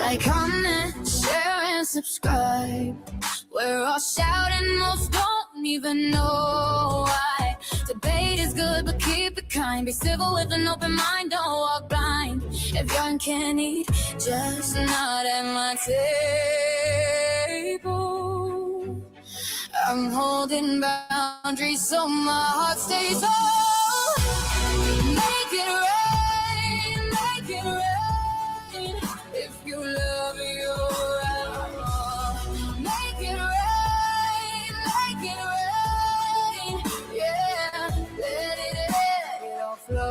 Like, comment, share, and subscribe. We're all shouting, most don't even know why. Debate is good, but keep it kind. Be civil with an open mind, don't walk blind. If young can eat, just not at my table. I'm holding boundaries so my heart stays whole. Make it rain, make it rain. If you love your out. Make it rain, yeah. Let it all flow.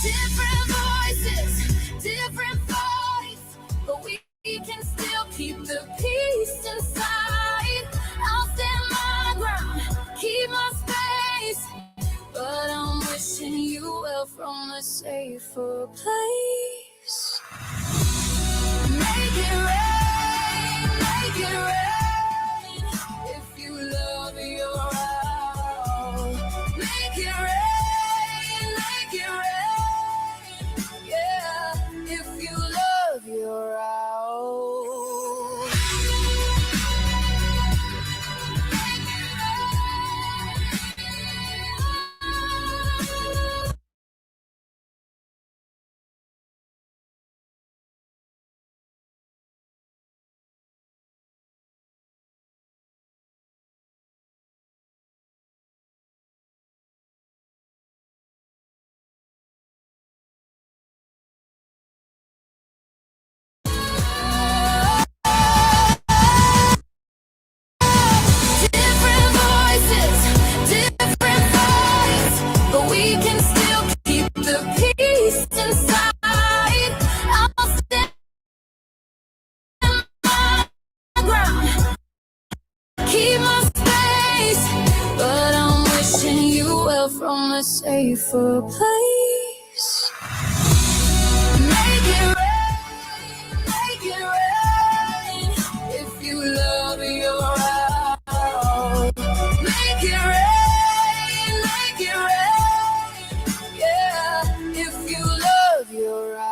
Different voices, different fights, but we can still keep the peace inside. I'll stand my ground, keep my space, but I'm wishing you well from a safer place. Make it rain, make it rain. If you love your out, make it rain, yeah. If you love your out. Different voices, different fights, but we can still keep the peace inside. I'll stand my ground, keep my space, but I'm wishing you well from a safer place. Make it rain, if you love your out. Make it rain, yeah. If you love your out.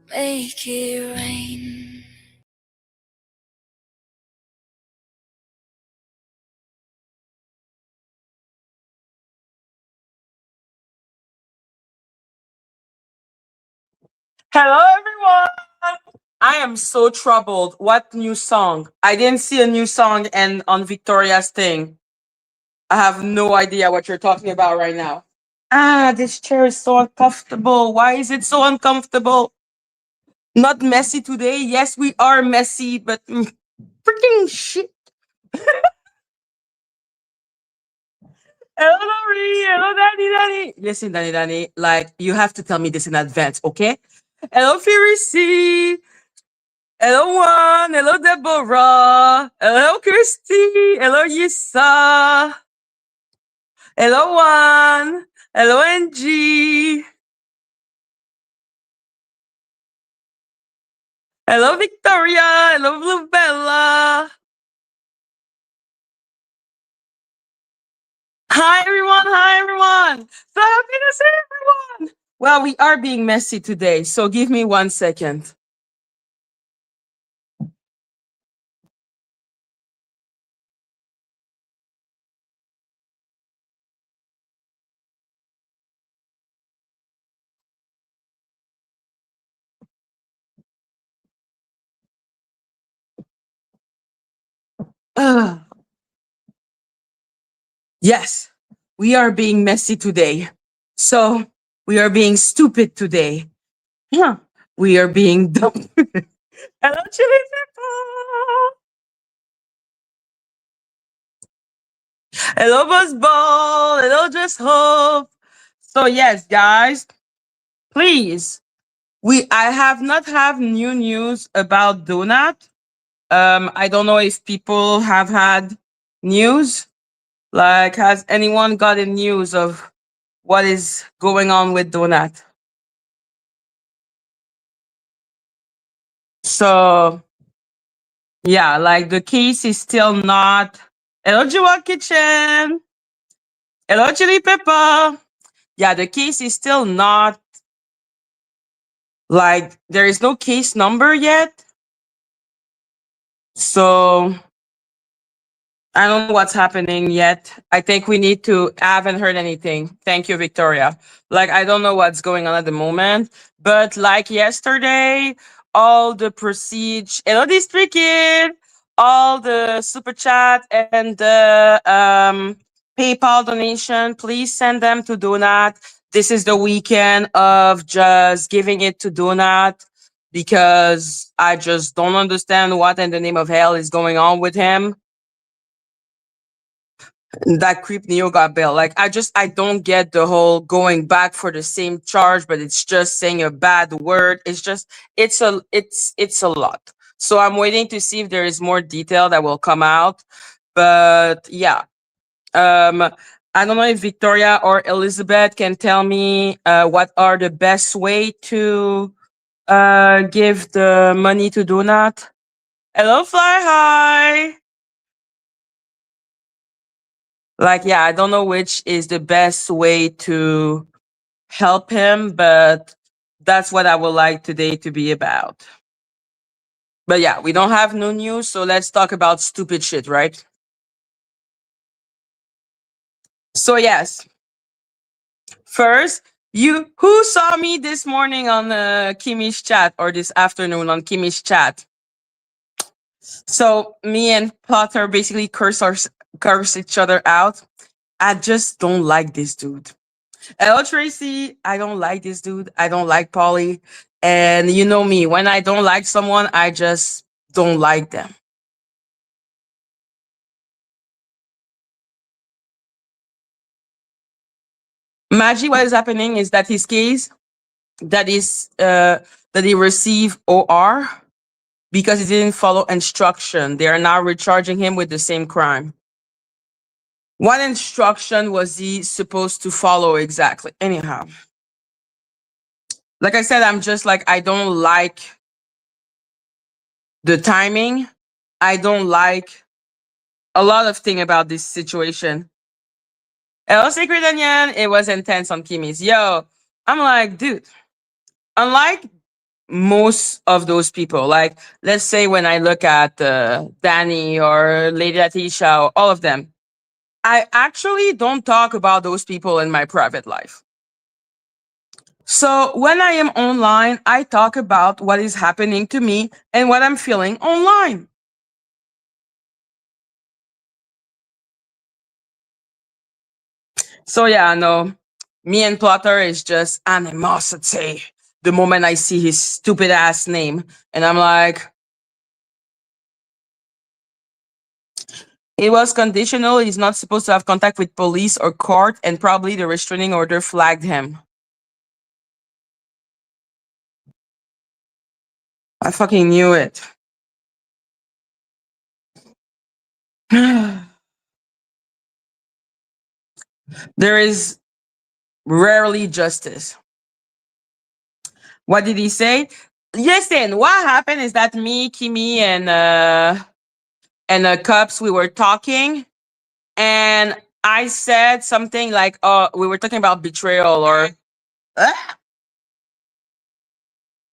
Make it rain. Hello, everyone. I am so troubled. What new song? I didn't see a new song and on Victoria's thing. I have no idea what you're talking about right now. Ah, this chair is so uncomfortable. Why is it so uncomfortable? Not messy today. Yes, we are messy, but freaking shit. Hello, Lori. Hello, Danny. Listen, Danny. Like, you have to tell me this in advance, okay? Hello, Firici. Hello, Juan. Hello, Deborah. Hello, Christy. Hello, Yisa. Hello, Juan. Hello, Angie. Hello, Victoria. Hello, Bluebella. Hi, everyone. So happy to see everyone. Well, we are being messy today, so give me 1 second. Yes, we are being messy today. So we are being stupid today. Yeah, we are being dumb. Hello, Chili Pepper. Hello, Buzzball. Hello, Just Hope. So yes, guys, please, I have not have new news about Donut. I don't know if people have had news. Like, has anyone gotten news of what is going on with Donut? So yeah, like the case is still not. Hello, Jewel Kitchen. Hello, Chili Pepper. Yeah, the case is still not like there is no case number yet. So I don't know what's happening yet. I think we need to. I haven't heard anything. Thank you, Victoria. Like, I don't know what's going on at the moment, but like yesterday, all the procedure, hello, District Kid, all the super chat and the PayPal donation, please send them to Donut. This is the weekend of just giving it to Donut because I just don't understand what in the name of hell is going on with him. That creep Neo got bail. Like, I don't get the whole going back for the same charge, but it's just saying a bad word. It's just it's a lot. So I'm waiting to see if there is more detail that will come out. But yeah. I don't know if Victoria or Elizabeth can tell me what are the best way to give the money to Donut. Hello, Fly High. Like, yeah, I don't know which is the best way to help him, but that's what I would like today to be about. But yeah, we don't have no news, so let's talk about stupid shit, right? So yes, first, you who saw me this morning on Kimi's chat or this afternoon on Kimi's chat. So me and Potter basically curse each other out. I just don't like this dude. Hello, Tracy. I don't like this dude. I don't like Polly. And you know me, when I don't like someone, I just don't like them. Maggie, what is happening is that his case that is that he received OR because he didn't follow instruction. They are now recharging him with the same crime. What instruction was he supposed to follow exactly? Anyhow, like I said, I'm just like I don't like the timing. I don't like a lot of thing about this situation. Hello, Sacred Onion. It was intense on Kimi's. Yo, I'm like, dude, unlike most of those people, like, let's say when I look at Danny or Lady Latisha or all of them, I actually don't talk about those people in my private life. So when I am online, I talk about what is happening to me and what I'm feeling online. So yeah, no, me and Plotter is just animosity. The moment I see his stupid ass name, and I'm like, it was conditional. He's not supposed to have contact with police or court, and probably the restraining order flagged him. I fucking knew it. There is rarely justice. What did he say? Listen, what happened is that me, Kimi, and Cups, we were talking, and I said something like, "Oh, we were talking about betrayal," or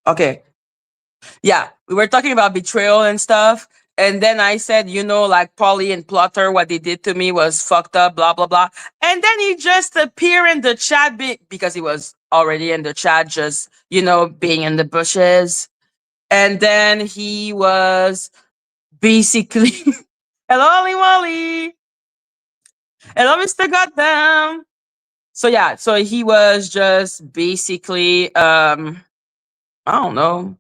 okay, yeah, we were talking about betrayal and stuff. And then I said, you know, like Polly and Plotter, what they did to me was fucked up, blah blah blah. And then he just appeared in the chat because he was already in the chat, just being in the bushes. And then he was basically, hello, Ollie Wally. Hello, Mr. Goddamn. So yeah, so he was just basically, I don't know,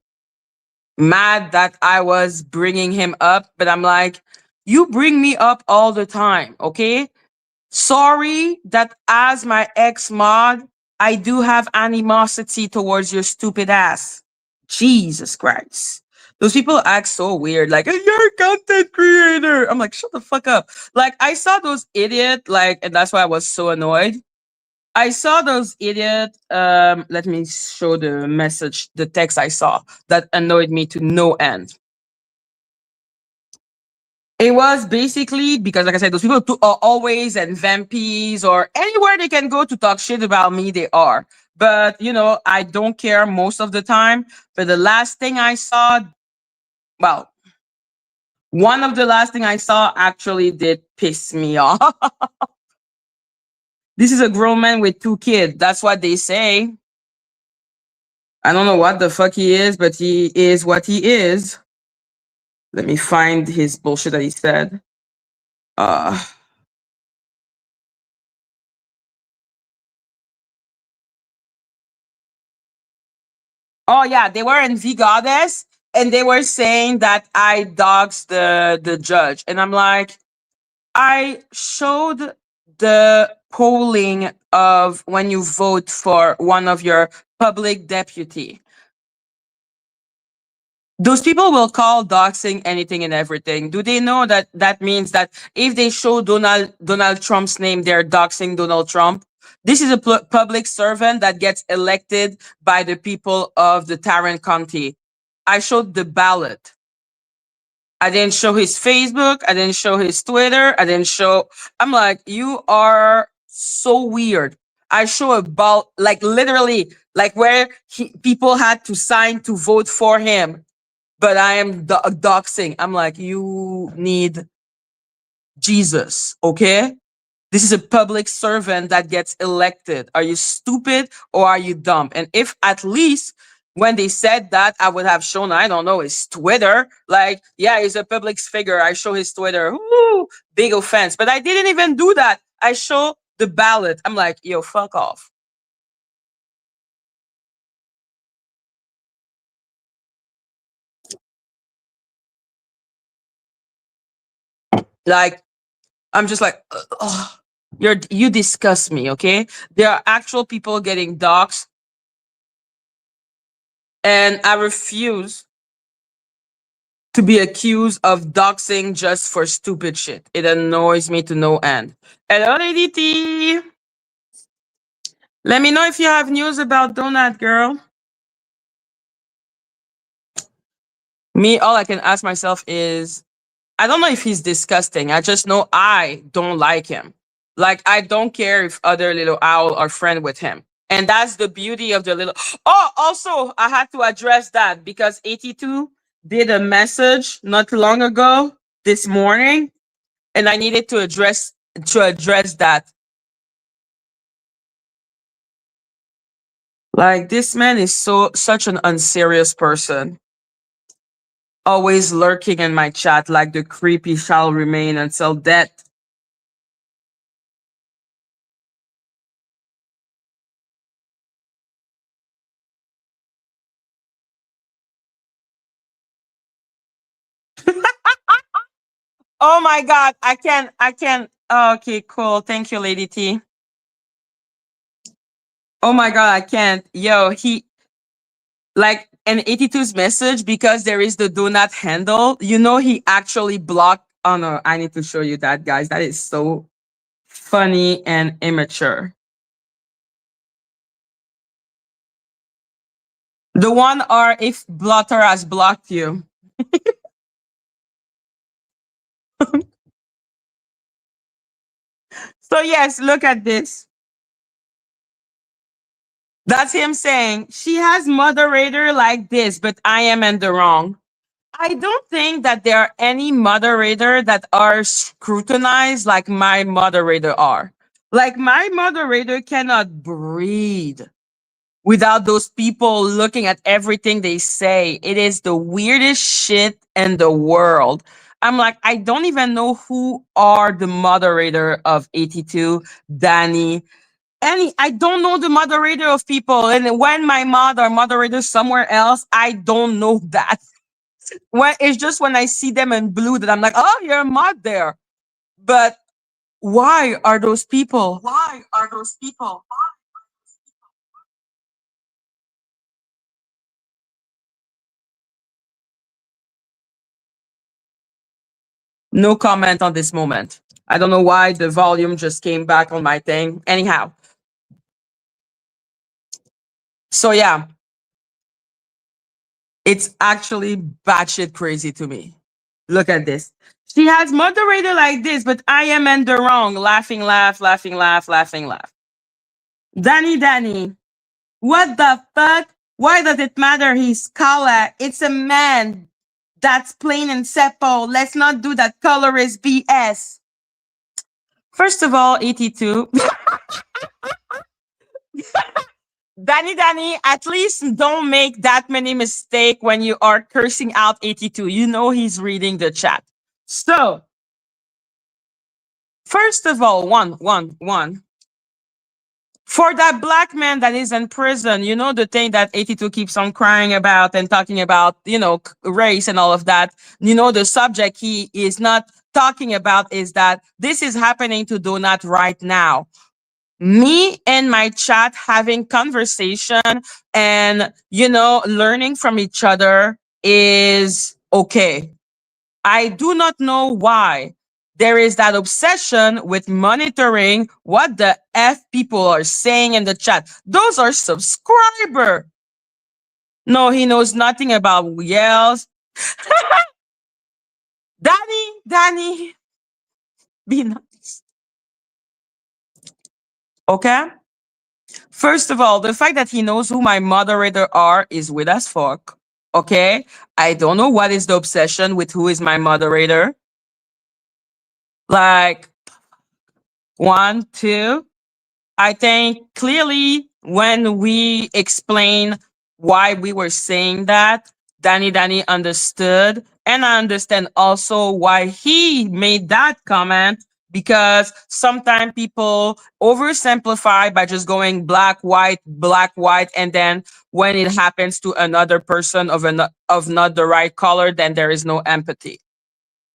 mad that I was bringing him up, but I'm like, you bring me up all the time, okay? Sorry that as my ex mod, I do have animosity towards your stupid ass. Jesus Christ. Those people act so weird, like, "Hey, you're a content creator." I'm like, shut the fuck up. Like, I saw those idiot, like, and that's why I was so annoyed. I saw those idiot. Let me show the message, the text I saw that annoyed me to no end. It was basically because, like I said, those people are always and vampies or anywhere they can go to talk shit about me, they are. But I don't care most of the time. But the last thing I saw, well, one of the last thing I saw actually did piss me off. This is a grown man with two kids. That's what they say. I don't know what the fuck he is, but he is what he is. Let me find his bullshit that he said. Uh oh yeah, they were in V Goddess and they were saying that I doxed the judge. And I'm like, I showed the polling of when you vote for one of your public deputy. Those people will call doxing anything and everything. Do they know that that means that if they show Donald Trump's name, they're doxing Donald Trump? This is a public servant that gets elected by the people of the Tarrant County. I showed the ballot. I didn't show his Facebook. I didn't show his Twitter. I didn't show. I'm like, you are so weird. I show a ball, like literally, like where people had to sign to vote for him, but I am doxing. I'm like, you need Jesus, okay? This is a public servant that gets elected. Are you stupid or are you dumb? And if at least when they said that, I would have shown, I don't know, his Twitter. Like, yeah, he's a public figure. I show his Twitter. Ooh, big offense. But I didn't even do that. I show the ballot. I'm like, yo, fuck off. Like, I'm just like, ugh, you disgust me, okay? There are actual people getting doxxed, and I refuse to be accused of doxing just for stupid shit. It annoys me to no end. Hello, Lady T. Let me know if you have news about Donut Girl. Me, all I can ask myself is, I don't know if he's disgusting. I just know I don't like him. Like, I don't care if other little owl are friend with him. And that's the beauty of the little. Oh, also, I had to address that because 82 did a message not long ago this morning, and I needed to address that. Like, this man is such an unserious person. Always lurking in my chat like the creepy shall remain until death. Oh my god, I can. Oh, okay, cool. Thank you, Lady T. Oh my god, I can't. Yo, he like an 82's message because there is the do not handle. He actually blocked. Oh no, I need to show you that, guys. That is so funny and immature. The one are if blotter has blocked you. So yes, look at this. That's him saying she has moderator like this, but I am in the wrong. I don't think that there are any moderator that are scrutinized like my moderator are. Like my moderator cannot breathe without those people looking at everything they say. It is the weirdest shit in the world. I'm like, I don't even know who are the moderator of 82, Danny. I don't know the moderator of people. And when my mod or moderator somewhere else, I don't know that. When it's just when I see them in blue that I'm like, oh, you're a mod there. But why are those people? Why are those people? No comment on this moment. I don't know why the volume just came back on my thing. Anyhow, so yeah, it's actually batshit crazy to me. Look at this. She has moderator like this, but I am in the wrong. Laughing, laugh, laughing, laugh, laughing, laugh. Danny, what the fuck? Why does it matter? He's Kala. It's a man. That's plain and simple. Let's not do that colorist BS. First of all, 82. Danny, at least don't make that many mistakes when you are cursing out 82. You know he's reading the chat. So, first of all, one. For that black man that is in prison, you know, the thing that 82 keeps on crying about and talking about, you know, race and all of that. You know, the subject he is not talking about is that this is happening to Donut right now. Me and my chat having conversation and, you know, learning from each other is okay. I do not know why there is that obsession with monitoring what the F people are saying in the chat. Those are subscriber. No, he knows nothing about yells. Danny, be nice. Okay? First of all, the fact that he knows who my moderator are is weird as fuck. Okay? I don't know what is the obsession with who is my moderator. Like, 1, 2. I think clearly when we explain why we were saying that, Danny understood. And I understand also why he made that comment, because sometimes people oversimplify by just going black, white, and then when it happens to another person of not the right color, then there is no empathy.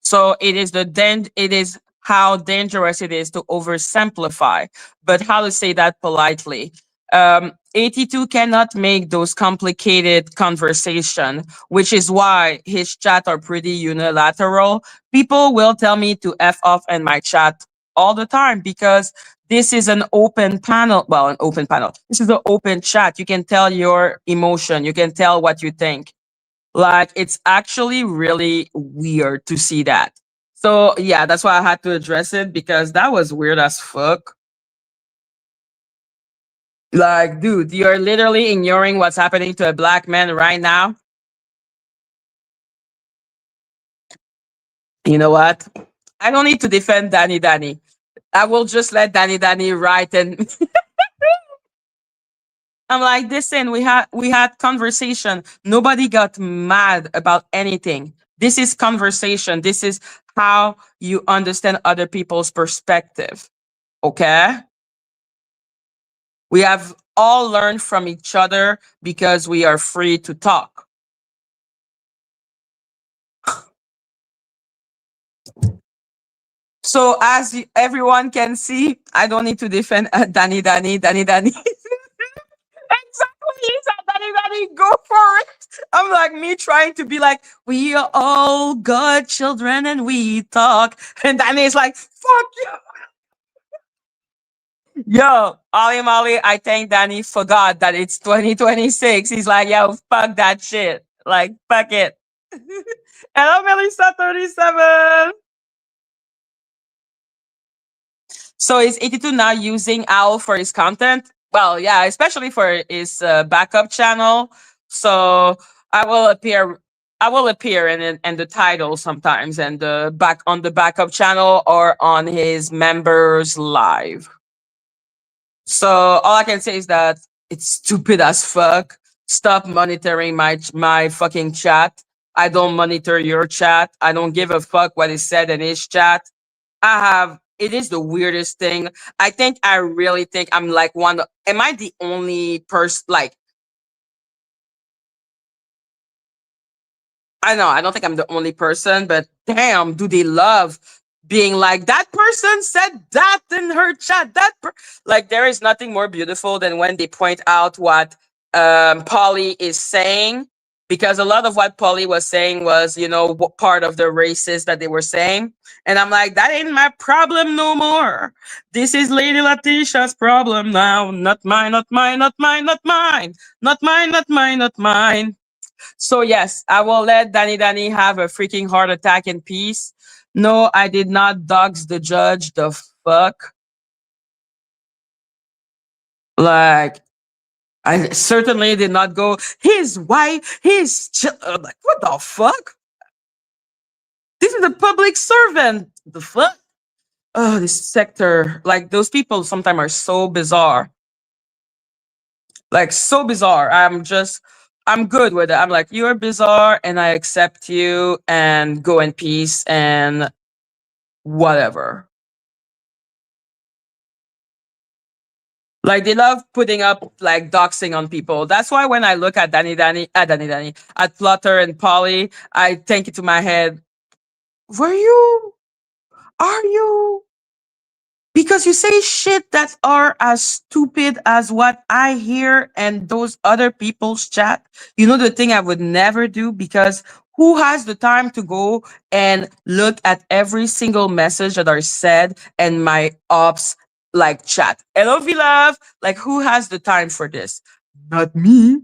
So it is how dangerous it is to oversimplify. But how to say that politely? 82 cannot make those complicated conversation, which is why his chat are pretty unilateral. People will tell me to F off in my chat all the time because this is an open panel. Well, an open panel. This is an open chat. You can tell your emotion. You can tell what you think. Like, it's actually really weird to see that. So yeah, that's why I had to address it, because that was weird as fuck. Like, dude, you're literally ignoring what's happening to a black man right now. You know what? I don't need to defend Danny. I will just let Danny write, and I'm like, listen, we had conversation. Nobody got mad about anything. This is conversation. This is how you understand other people's perspective. Okay? We have all learned from each other because we are free to talk. So as everyone can see, I don't need to defend Danny. Exactly. He said, Danny, go for it. I'm like me trying to be like, we are all God children and we talk. And Danny is like, fuck you. Yo, Ollie Molly, I think Danny forgot that it's 2026. He's like, yo, fuck that shit. Like, fuck it. Hello, Melissa 37. So is 82 now using OWL for his content? Well, yeah, especially for his backup channel. So I will appear. I will appear in the title sometimes, and the back on the backup channel or on his members live. So all I can say is that it's stupid as fuck. Stop monitoring my fucking chat. I don't monitor your chat. I don't give a fuck what is said in his chat. It is the weirdest thing. I really think I'm like am I the only person, like, I know, I don't think I'm the only person, but damn, do they love being like, that person said that in her chat. Like, there is nothing more beautiful than when they point out what Polly is saying because a lot of what Polly was saying was, part of the racist that they were saying. And I'm like, that ain't my problem no more. This is Lady Letitia's problem now. Not mine, not mine, not mine, not mine. Not mine, not mine, not mine. So yes, I will let Danny have a freaking heart attack in peace. No, I did not dox the judge. The fuck? Like, I certainly did not go, his wife, like, what the fuck? This is a public servant. The fuck? Oh, this sector. Like, those people sometimes are so bizarre. Like, so bizarre. I'm good with it. I'm like, you're bizarre and I accept you and go in peace and whatever. Like, they love putting up like doxing on people. That's why when I look at at Flutter and Polly, I think into my head, are you? Because you say shit that are as stupid as what I hear and those other people's chat. You know the thing I would never do, because who has the time to go and look at every single message that are said and my ops like chat? Hello, V love. Like, who has the time for this? Not me.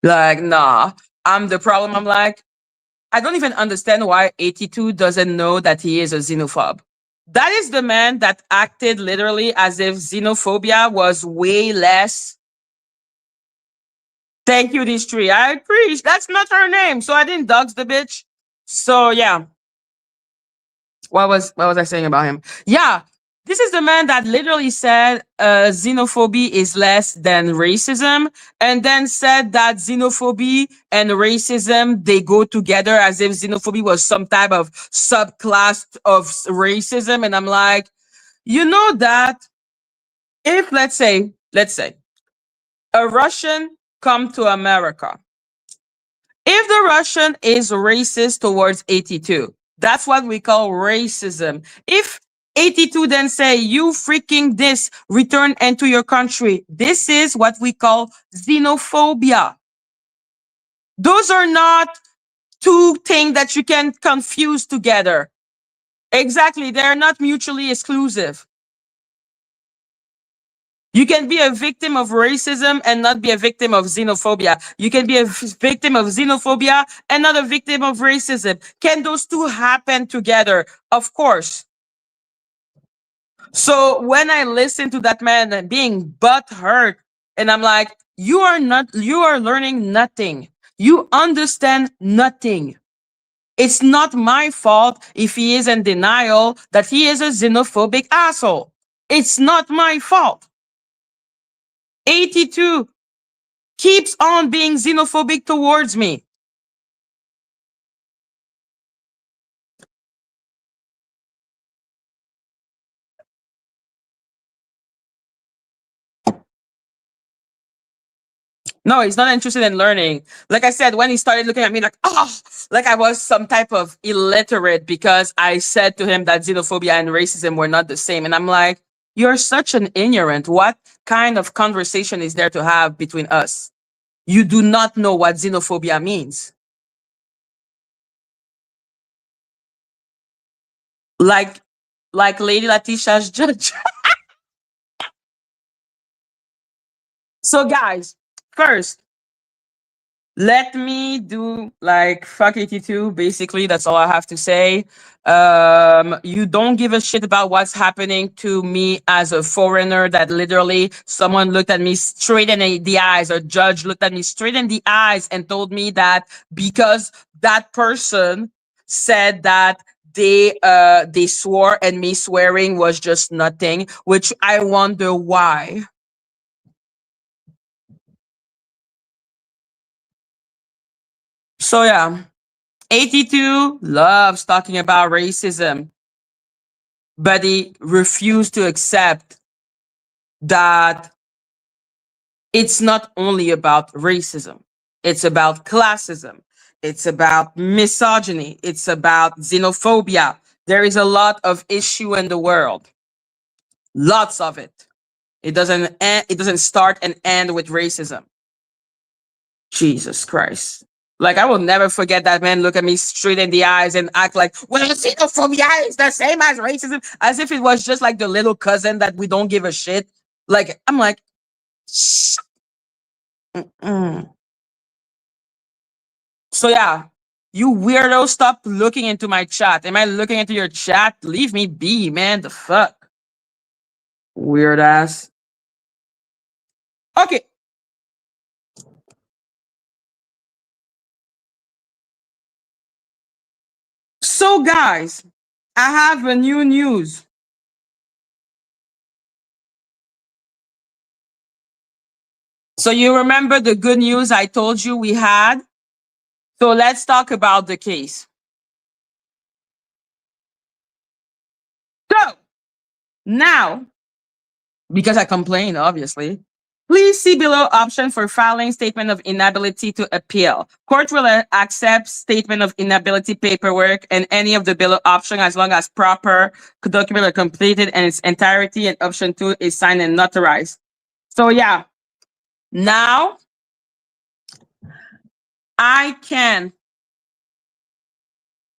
Like, nah. I'm the problem. I'm like, I don't even understand why 82 doesn't know that he is a xenophobe. That is the man that acted literally as if xenophobia was way less. Thank you, this tree. I agree. That's not her name, so I didn't dox the bitch. So yeah, what was I saying about him? Yeah, this is the man that literally said xenophobia is less than racism, and then said that xenophobia and racism, they go together, as if xenophobia was some type of subclass of racism. And I'm like, you know that if let's say a Russian come to America, if the Russian is racist towards 82, that's what we call racism. If 82 then say, you freaking this, return into your country, this is what we call xenophobia. Those are not two things that you can confuse together. Exactly, they're not mutually exclusive. You can be a victim of racism and not be a victim of xenophobia. You can be a victim of xenophobia and not a victim of racism. Can those two happen together? Of course. So when I listen to that man being butt hurt, and I'm like, you are learning nothing. You understand nothing. It's not my fault if he is in denial that he is a xenophobic asshole. It's not my fault. 82 keeps on being xenophobic towards me. No, he's not interested in learning. Like I said, when he started looking at me like, oh, like I was some type of illiterate because I said to him that xenophobia and racism were not the same. And I'm like, you're such an ignorant. What kind of conversation is there to have between us? You do not know what xenophobia means. Like, like Lady Letitia's judge. So guys, first, let me do like fuck 82. Basically, that's all I have to say. You don't give a shit about what's happening to me as a foreigner, that literally someone looked at me straight in the eyes, or judge looked at me straight in the eyes and told me that because that person said that they swore and me swearing was just nothing, which I wonder why. So yeah, 82 loves talking about racism, but he refused to accept that it's not only about racism. It's about classism. It's about misogyny. It's about xenophobia. There is a lot of issue in the world. Lots of it. It doesn't start and end with racism. Jesus Christ. Like I will never forget that man look at me straight in the eyes and act like, well, xenophobia is the same as racism, as if it was just like the little cousin that we don't give a shit. Like I'm like, "Shh." Mm-mm. So yeah, you weirdo, stop looking into my chat. Am I looking into your chat? Leave me be, man. The fuck, weird ass. Okay, so guys, I have a new news. So you remember the good news I told you we had? So let's talk about the case. So now, because I complained, obviously, please see below option for filing statement of inability to appeal. Court will accept statement of inability paperwork and any of the below option as long as proper document are completed and its entirety, and option 2 is signed and notarized. So yeah, now I can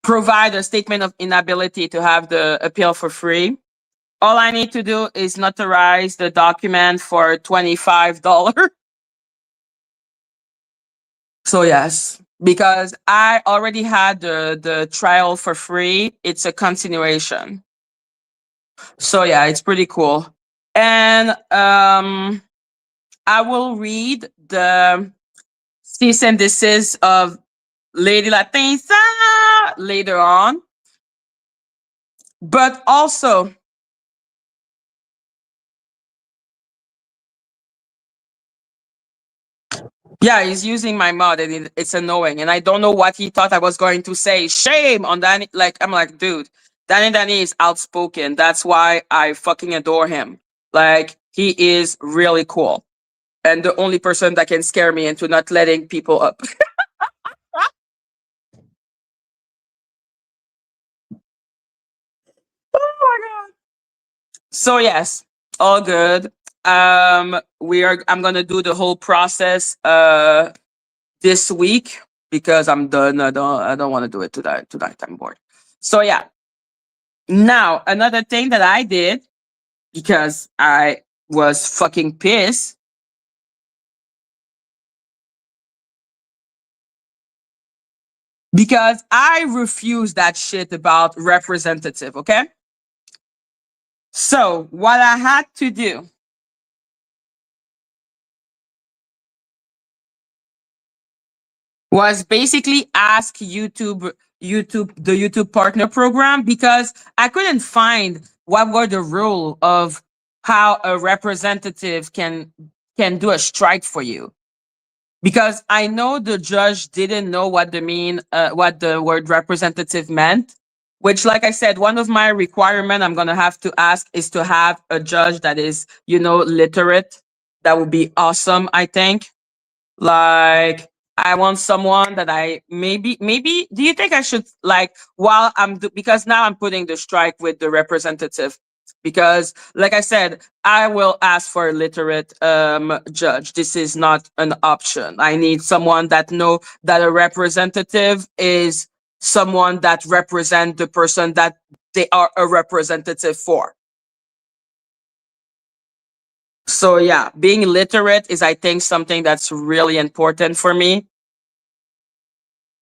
provide a statement of inability to have the appeal for free. All I need to do is notarize the document for $25. So yes, because I already had the trial for free. It's a continuation. So yeah, it's pretty cool. And I will read the cease and desist of Lady Latinsa later on. But also, yeah, he's using my mod and it's annoying. And I don't know what he thought I was going to say. Shame on Danny. Like, I'm like, dude, Danny is outspoken. That's why I fucking adore him. Like, he is really cool. And the only person that can scare me into not letting people up. Oh my God. So yes, all good. I'm gonna do the whole process this week because I'm done. I don't want to do it tonight. I'm bored. So yeah. Now another thing that I did because I was fucking pissed because I refused that shit about representative. Okay. So what I had to do was basically ask the YouTube partner program because I couldn't find what were the rule of how a representative can do a strike for you. Because I know the judge didn't know what the word representative meant, which like I said, one of my requirement I'm going to have to ask is to have a judge that is, literate. That would be awesome, I think. Like I want someone that I maybe do you think I should like while because now I'm putting the strike with the representative because like I said I will ask for a literate judge. This is not an option. I need someone that know that a representative is someone that represent the person that they are a representative for. So yeah, being literate is I think something that's really important for me.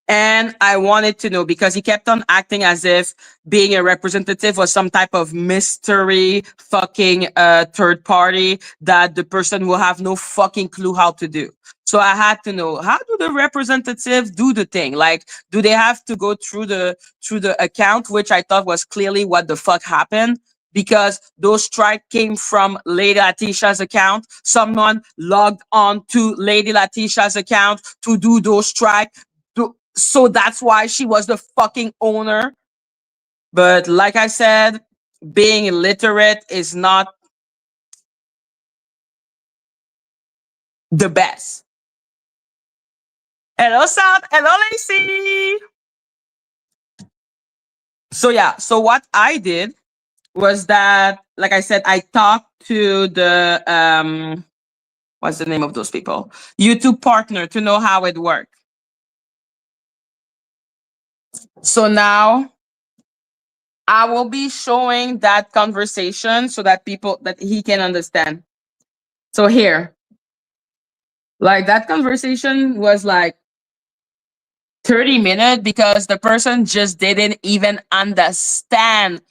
And I wanted to know because he kept on acting as if being a representative was some type of mystery fucking third party that the person will have no fucking clue how to do. So I had to know, how do the representatives do the thing? Like, do they have to go through the account, which I thought was clearly what the fuck happened? Because those strike came from Lady Latisha's account. Someone logged on to Lady Latisha's account to do those strike. So that's why she was the fucking owner. But like I said, being illiterate is not the best. Hello, South. Hello, Lacey. So yeah. So what I did was that like I said, I talked to the what's the name of those people? YouTube partner to know how it worked. So now I will be showing that conversation so that people that he can understand. So here, like that conversation was like 30 minutes because the person just didn't even understand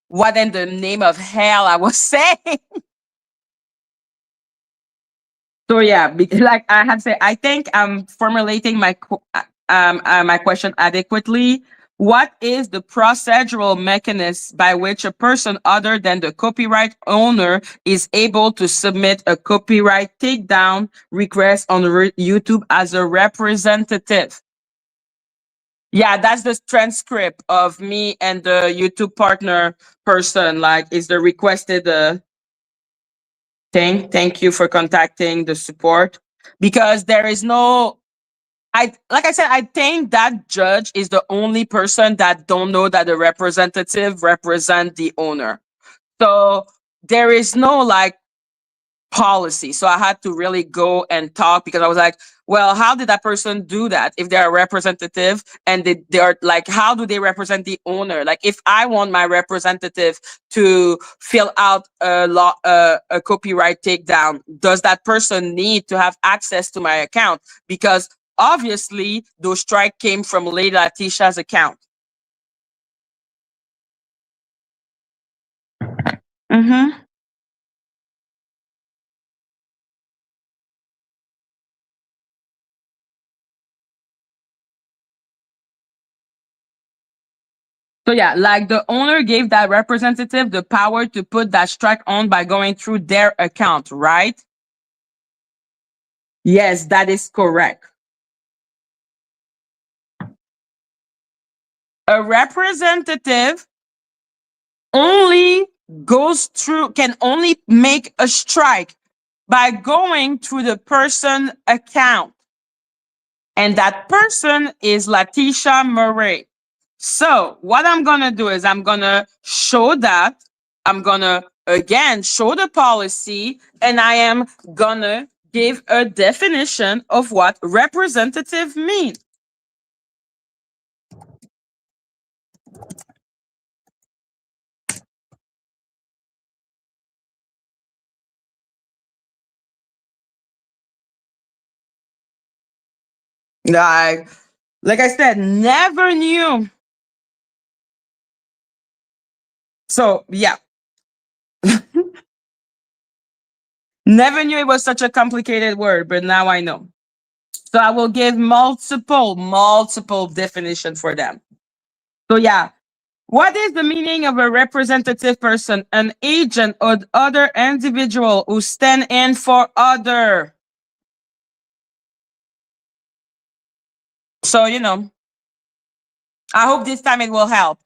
what in the name of hell I was saying. So yeah, like I have said, I think I'm formulating my question adequately. What is the procedural mechanism by which a person other than the copyright owner is able to submit a copyright takedown request on YouTube as a representative? Yeah, that's the transcript of me and the YouTube partner person. Like, is the requested thing. Thank you for contacting the support because there is no. Like I said, I think that judge is the only person that don't know that the representative represent the owner. So there is no like policy. So I had to really go and talk because I was like, well, how did that person do that if they're a representative and they are like, how do they represent the owner? Like if I want my representative to fill out a copyright takedown, does that person need to have access to my account? Because obviously those strike came from Lady Latisha's account. Mm-hmm. So yeah, like the owner gave that representative the power to put that strike on by going through their account, right? Yes, that is correct. A representative only can only make a strike by going through the person account. And that person is Latisha Murray. So what I'm going to do is I'm going to show that. I'm going to again show the policy and I am going to give a definition of what representative means. Like I said, never knew. So yeah, never knew it was such a complicated word, but now I know. So I will give multiple definition for them. So yeah, what is the meaning of a representative person? An agent or other individual who stand in for other. So, I hope this time it will help.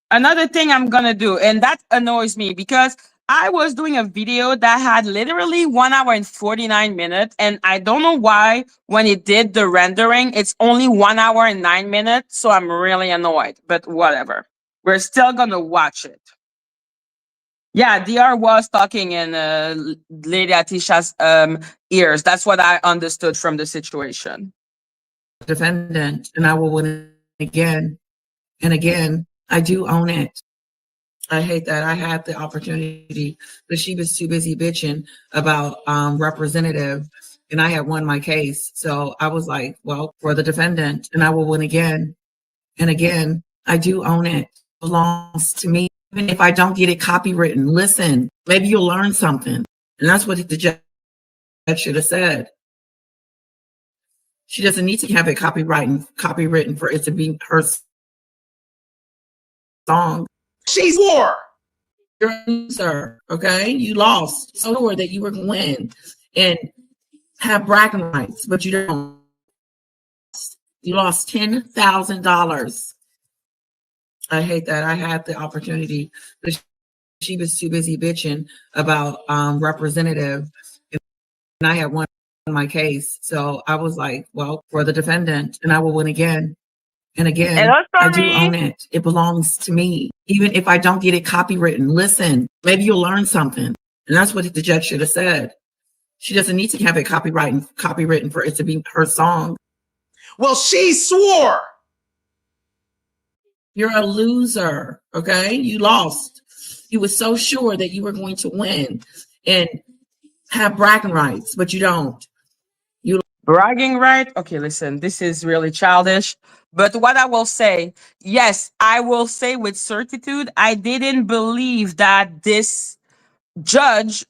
Another thing I'm going to do, and that annoys me because I was doing a video that had literally 1 hour and 49 minutes. And I don't know why when it did the rendering, it's only 1 hour and 9 minutes. So I'm really annoyed, but whatever. We're still going to watch it. Yeah, DR was talking in Lady Atisha's ears. That's what I understood from the situation. Defendant, and I will win again and again. I do own it. I hate that I had the opportunity, but she was too busy bitching about representative, and I had won my case. So I was like, well, for the defendant, and I will win again and again. I do own it. It belongs to me. Even if I don't get it copywritten, listen, maybe you'll learn something. And that's what the judge should have said. She doesn't need to have it copywritten for it to be her song. She's war. You're a loser, okay? You lost. So that you were going to win and have bragging rights, but you don't. You lost $10,000. I hate that I had the opportunity, but she was too busy bitching about representative, and I had won my case. So I was like, well, for the defendant, and I will win again And again, Hello, I do own Stormy. it. It belongs to me. Even if I don't get it copywritten, listen, maybe you'll learn something. And that's what the judge should have said. She doesn't need to have it copywritten for it to be her song. Well, she swore. You're a loser, okay? You lost. You were so sure that you were going to win and have bragging rights, but you don't. Bragging right? Okay, listen, this is really childish. But what I will say, yes, I will say with certitude, I didn't believe that this judge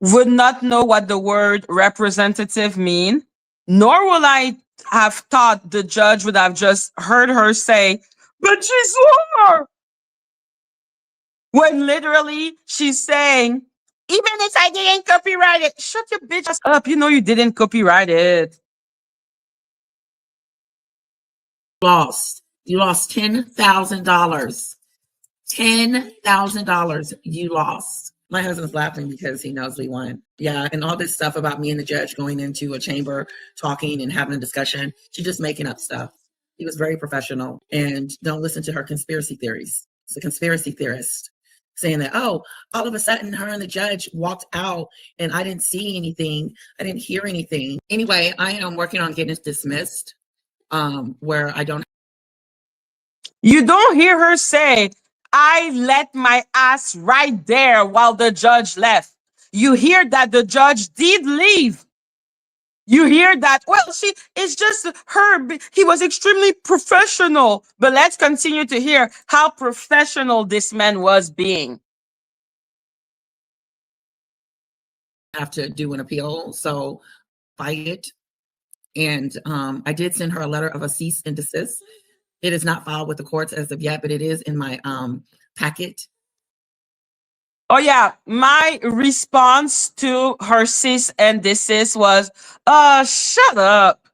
would not know what the word representative mean, nor will I have thought the judge would have just heard her say, but she swore. When literally she's saying, even if I didn't copyright it, shut your bitch ass up. You know you didn't copyright it. Lost. You lost $10,000. $10,000 you lost. My husband's laughing because he knows we won. Yeah, and all this stuff about me and the judge going into a chamber, talking and having a discussion, she's just making up stuff. He was very professional. And don't listen to her conspiracy theories. It's a conspiracy theorist saying that, oh, all of a sudden her and the judge walked out and I didn't see anything. I didn't hear anything. Anyway, I am working on getting it dismissed, where I don't. You don't hear her say, I let my ass right there while the judge left. You hear that the judge did leave. You hear that, well, it's just her. He was extremely professional. But let's continue to hear how professional this man was being. Have to do an appeal, so fight it. And I did send her a letter of a cease and desist. It is not filed with the courts as of yet, but it is in my packet. Oh yeah, my response to her cease and desist was, shut up.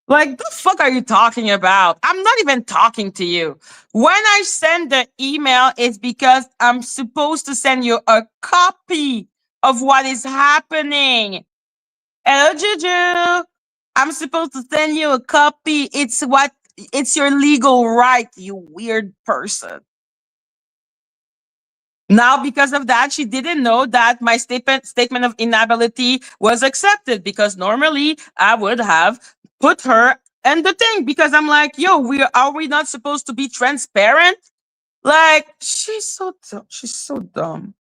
Like, the fuck are you talking about? I'm not even talking to you. When I send the email, it's because I'm supposed to send you a copy of what is happening. Hello, Juju. I'm supposed to send you a copy. It's your legal right, you weird person. Now, because of that, she didn't know that my statement of inability was accepted, because normally I would have put her in the thing, because I'm like, yo, are we not supposed to be transparent? Like, she's so dumb. She's so dumb.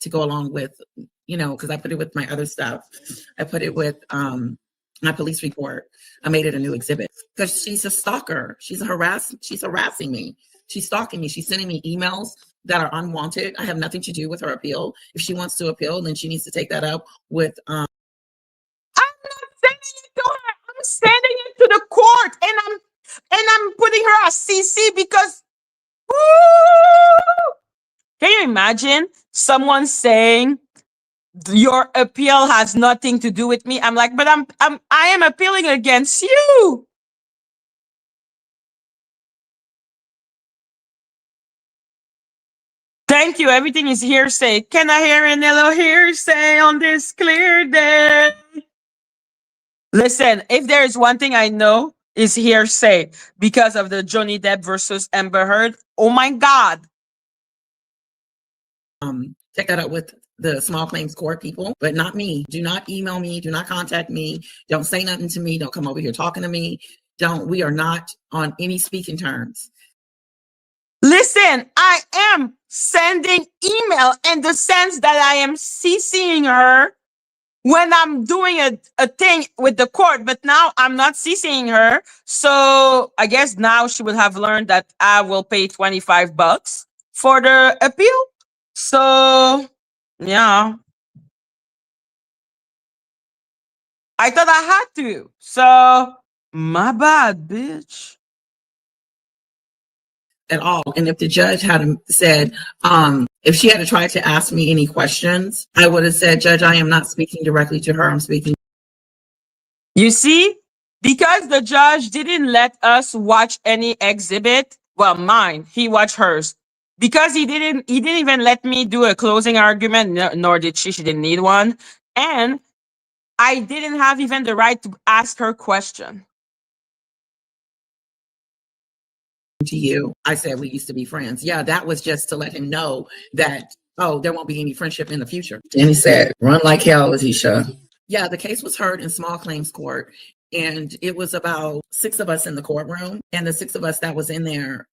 To go along with, because I put it with my other stuff. I put it with my police report. I made it a new exhibit because she's a stalker. She's harassing me. She's stalking me. She's sending me emails that are unwanted. I have nothing to do with her appeal. If she wants to appeal, then she needs to take that up with. I'm not sending it to her. I'm sending it to the court, and I'm putting her as CC because. Woo! Can you imagine someone saying your appeal has nothing to do with me? I'm like, but I am appealing against you. Thank you. Everything is hearsay. Can I hear an hello hearsay on this clear day? Listen, if there is one thing I know is hearsay because of the Johnny Depp versus Amber Heard. Oh my God. Check that out with the small claims court people, but not me. Do not email me. Do not contact me. Don't say nothing to me. Don't come over here talking to me. We are not on any speaking terms. Listen, I am sending email in the sense that I am CCing her when I'm doing a thing with the court, but now I'm not CCing her. So I guess now she would have learned that I will pay $25 for the appeal. So, yeah. I thought I had to. So, my bad, bitch. At all. And if the judge had said, if she had tried to ask me any questions, I would have said, Judge, I am not speaking directly to her. I'm speaking. You see, because the judge didn't let us watch any exhibit. Well, mine, he watched hers. Because he didn't even let me do a closing argument, nor did she. She didn't need one. And I didn't have even the right to ask her question. To you, I said we used to be friends. Yeah, that was just to let him know that, oh, there won't be any friendship in the future. And he said, run like hell, Letitia. Yeah, the case was heard in small claims court. And it was about 6 of us in the courtroom. And the 6 of us that was in there,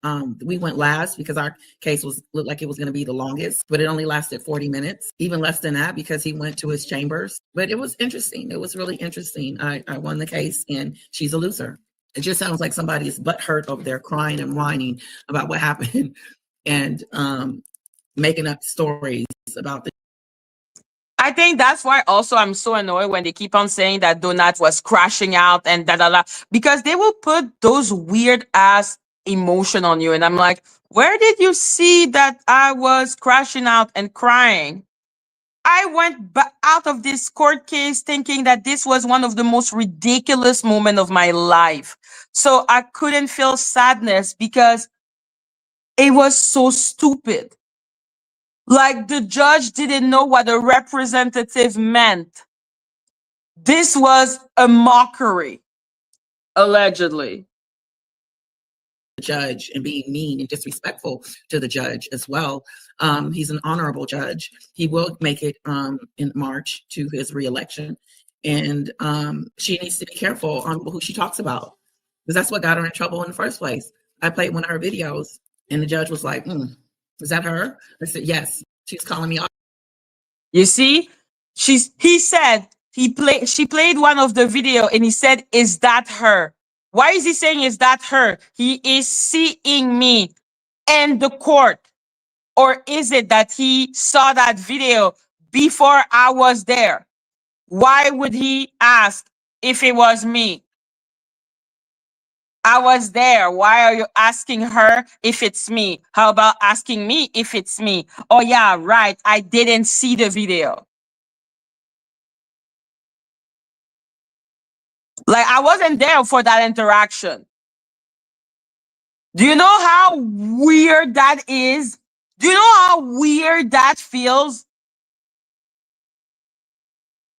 we went last because our case looked like it was going to be the longest, but it only lasted 40 minutes, even less than that because he went to his chambers. But it was interesting. It was really interesting. I won the case and she's a loser. It just sounds like somebody's butt hurt over there crying and whining about what happened and making up stories about the. I think that's why also I'm so annoyed when they keep on saying that Donut was crashing out and da da da, because they will put those weird ass emotion on you. And I'm like, where did you see that I was crashing out and crying? I went out of this court case thinking that this was one of the most ridiculous moments of my life. So I couldn't feel sadness because it was so stupid. Like the judge didn't know what a representative meant. This was a mockery, allegedly. Judge and being mean and disrespectful to the judge as well. He's an honorable judge. He will make it in March to his reelection. And she needs to be careful on who she talks about because that's what got her in trouble in the first place. I played one of her videos and the judge was like, is that her? I said, yes. She's calling me. You see, he said she played one of the video and he said, is that her? Why is he saying, is that her? He is seeing me in the court. Or is it that he saw that video before I was there? Why would he ask if it was me? I was there. Why are you asking her if it's me? How about asking me if it's me? Oh, yeah, right. I didn't see the video. Like, I wasn't there for that interaction. Do you know how weird that is? Do you know how weird that feels?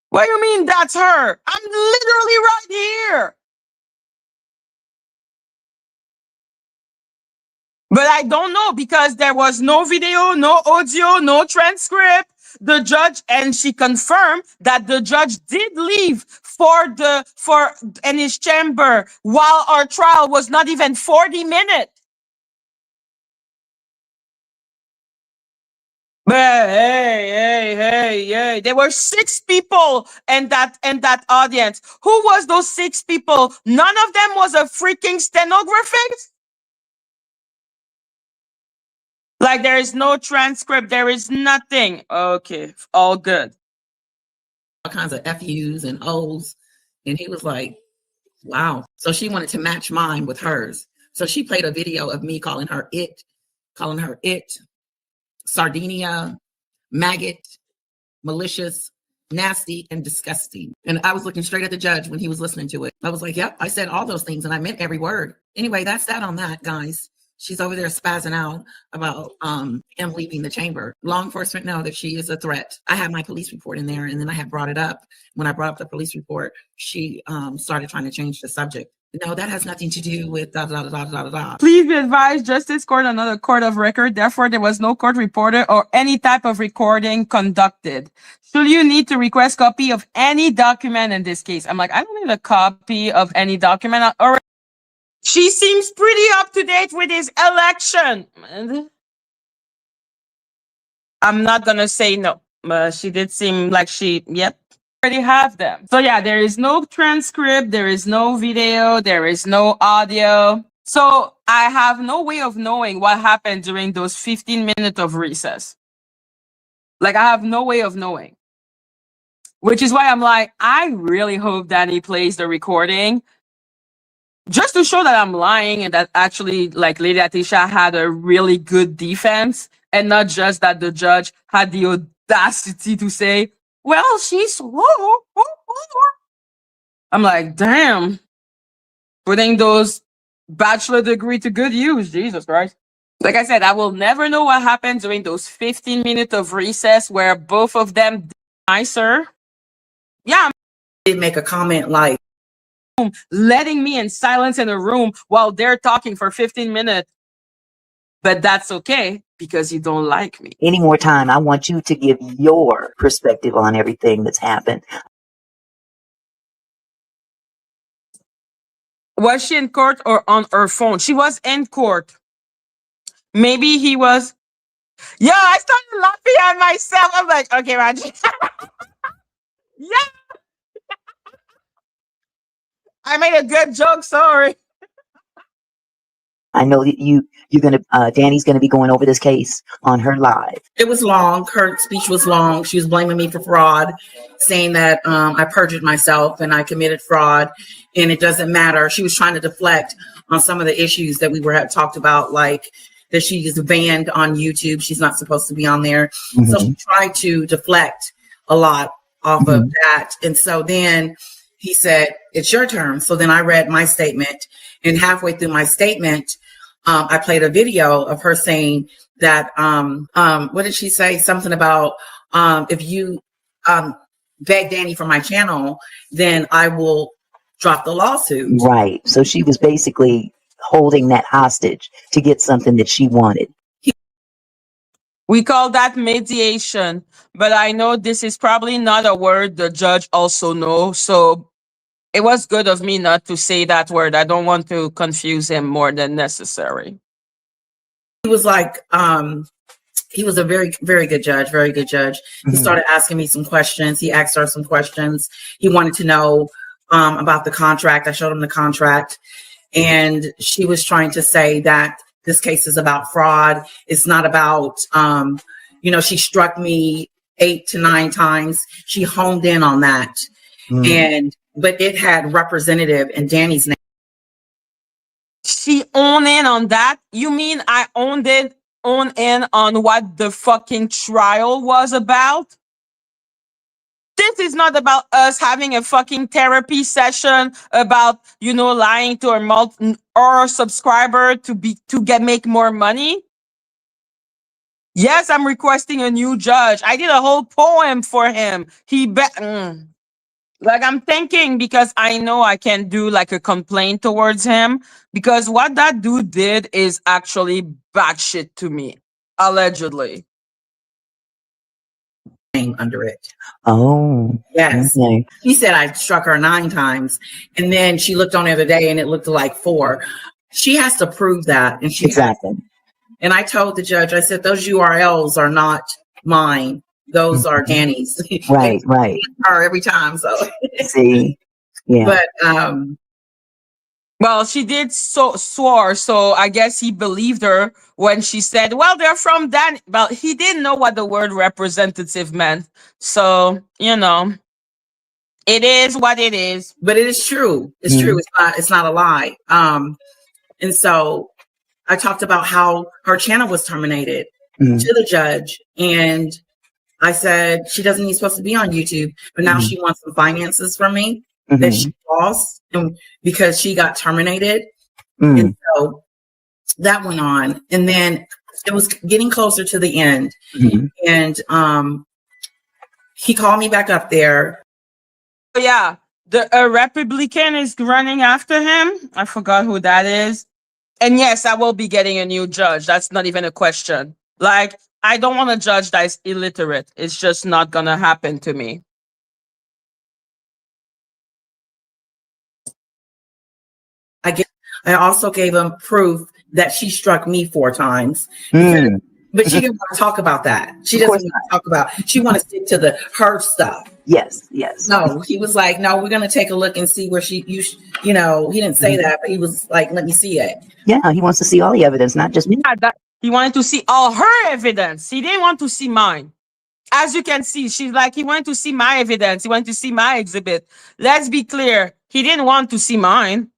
What do you mean that's her? I'm literally right here. But I don't know because there was no video, no audio, no transcript. The judge, and she confirmed that the judge did leave in his chamber while our trial was not even 40 minutes. But hey, there were 6 people in that audience. Who was those 6 people? None of them was a freaking stenographer. Like there is no transcript, there is nothing. Okay, all good. All kinds of FUs and O's. And he was like, wow. So she wanted to match mine with hers. So she played a video of me calling her it, Sardinia, maggot, malicious, nasty, and disgusting. And I was looking straight at the judge when he was listening to it. I was like, yep, I said all those things and I meant every word. Anyway, that's that on that, guys. She's over there spazzing out about him leaving the chamber. Law enforcement know that she is a threat. I had my police report in there, and then I had brought it up. When I brought up the police report, she started trying to change the subject. No, that has nothing to do with da da da da da da. Please be advised, Justice Court, another court of record. Therefore, there was no court reporter or any type of recording conducted. Should you need to request copy of any document in this case? I'm like, I don't need a copy of any document. She seems pretty up to date with his election. I'm not gonna say no. She did seem like yep, already have them. So yeah, there is no transcript, there is no video, there is no audio. So I have no way of knowing what happened during those 15 minutes of recess. Like I have no way of knowing. Which is why I'm like, I really hope Danny plays the recording. Just to show that I'm lying and that actually, like, Lady Atisha had a really good defense and not just that the judge had the audacity to say, well, she's slow. I'm like, damn. Putting those bachelor degree to good use, Jesus Christ. Like I said, I will never know what happened during those 15 minutes of recess where both of them did nicer. Yeah, did make a comment like, letting me in silence in a room while they're talking for 15 minutes. But that's okay because you don't like me. Any more time, I want you to give your perspective on everything that's happened. Was she in court or on her phone? She was in court. Maybe he was. Yeah, I started laughing at myself. I'm like, okay, Madgie. Yeah, I made a good joke. Sorry. I know that you're gonna Danny's gonna be going over this case on her live. it was long. Her speech was long. She was blaming me for fraud, saying that I perjured myself and I committed fraud, and it doesn't matter. She was trying to deflect on some of the issues that we had talked about, like that she is banned on YouTube. She's not supposed to be on there. Mm-hmm. So she tried to deflect a lot off of that. And so then he said, it's your turn. So then I read my statement, and halfway through my statement, I played a video of her saying that, what did she say? Something about, if you beg Danny for my channel, then I will drop the lawsuit. Right. So she was basically holding that hostage to get something that she wanted. We call that mediation, but I know this is probably not a word the judge also knows. So it was good of me not to say that word. I don't want to confuse him more than necessary. He was like, he was a very, very good judge, very good judge. He started asking me some questions. He asked her some questions. He wanted to know about the contract. I showed him the contract, and she was trying to say that this case is about fraud. It's not about, she struck me 8 to 9 times. She honed in on that. But it had representative and Danny's name. She owned in on that? You mean I owned in on what the fucking trial was about? This is not about us having a fucking therapy session about, lying to our subscriber to make more money. Yes, I'm requesting a new judge. I did a whole poem for him. Like, I'm thinking, because I know I can do like a complaint towards him, because what that dude did is actually bad shit to me, allegedly. Under it. Oh, yes. Okay. He said I struck her 9 times, and then she looked on the other day and it looked like 4. She has to prove that, and she Exactly. and I told the judge, I said, those URLs are not mine. Those are Danny's. Right, right. Her every time. So See, yeah. But well, she did swore, so I guess he believed her when she said, well, they're from Dan. Well, he didn't know what the word representative meant. So, it is what it is. But it is true. It's true. It's not a lie. And so I talked about how her channel was terminated to the judge. And I said, she doesn't even supposed to be on YouTube, but now she wants some finances from me that she lost, and because she got terminated. And so that went on. And then it was getting closer to the end. And he called me back up there. Yeah, the Republican is running after him. I forgot who that is. And yes, I will be getting a new judge. That's not even a question. Like, I don't want a judge that is illiterate. It's just not going to happen to me. I also gave him proof that she struck me 4 times. But she didn't want to talk about that. She doesn't want to talk about. She want to stick to her stuff. Yes, yes. No, he was like, no, we're going to take a look and see where he didn't say that, but he was like, let me see it. Yeah, he wants to see all the evidence, not just me. Yeah, he wanted to see all her evidence. He didn't want to see mine. As you can see, she's like, he wanted to see my evidence. He wanted to see my exhibit. Let's be clear. He didn't want to see mine.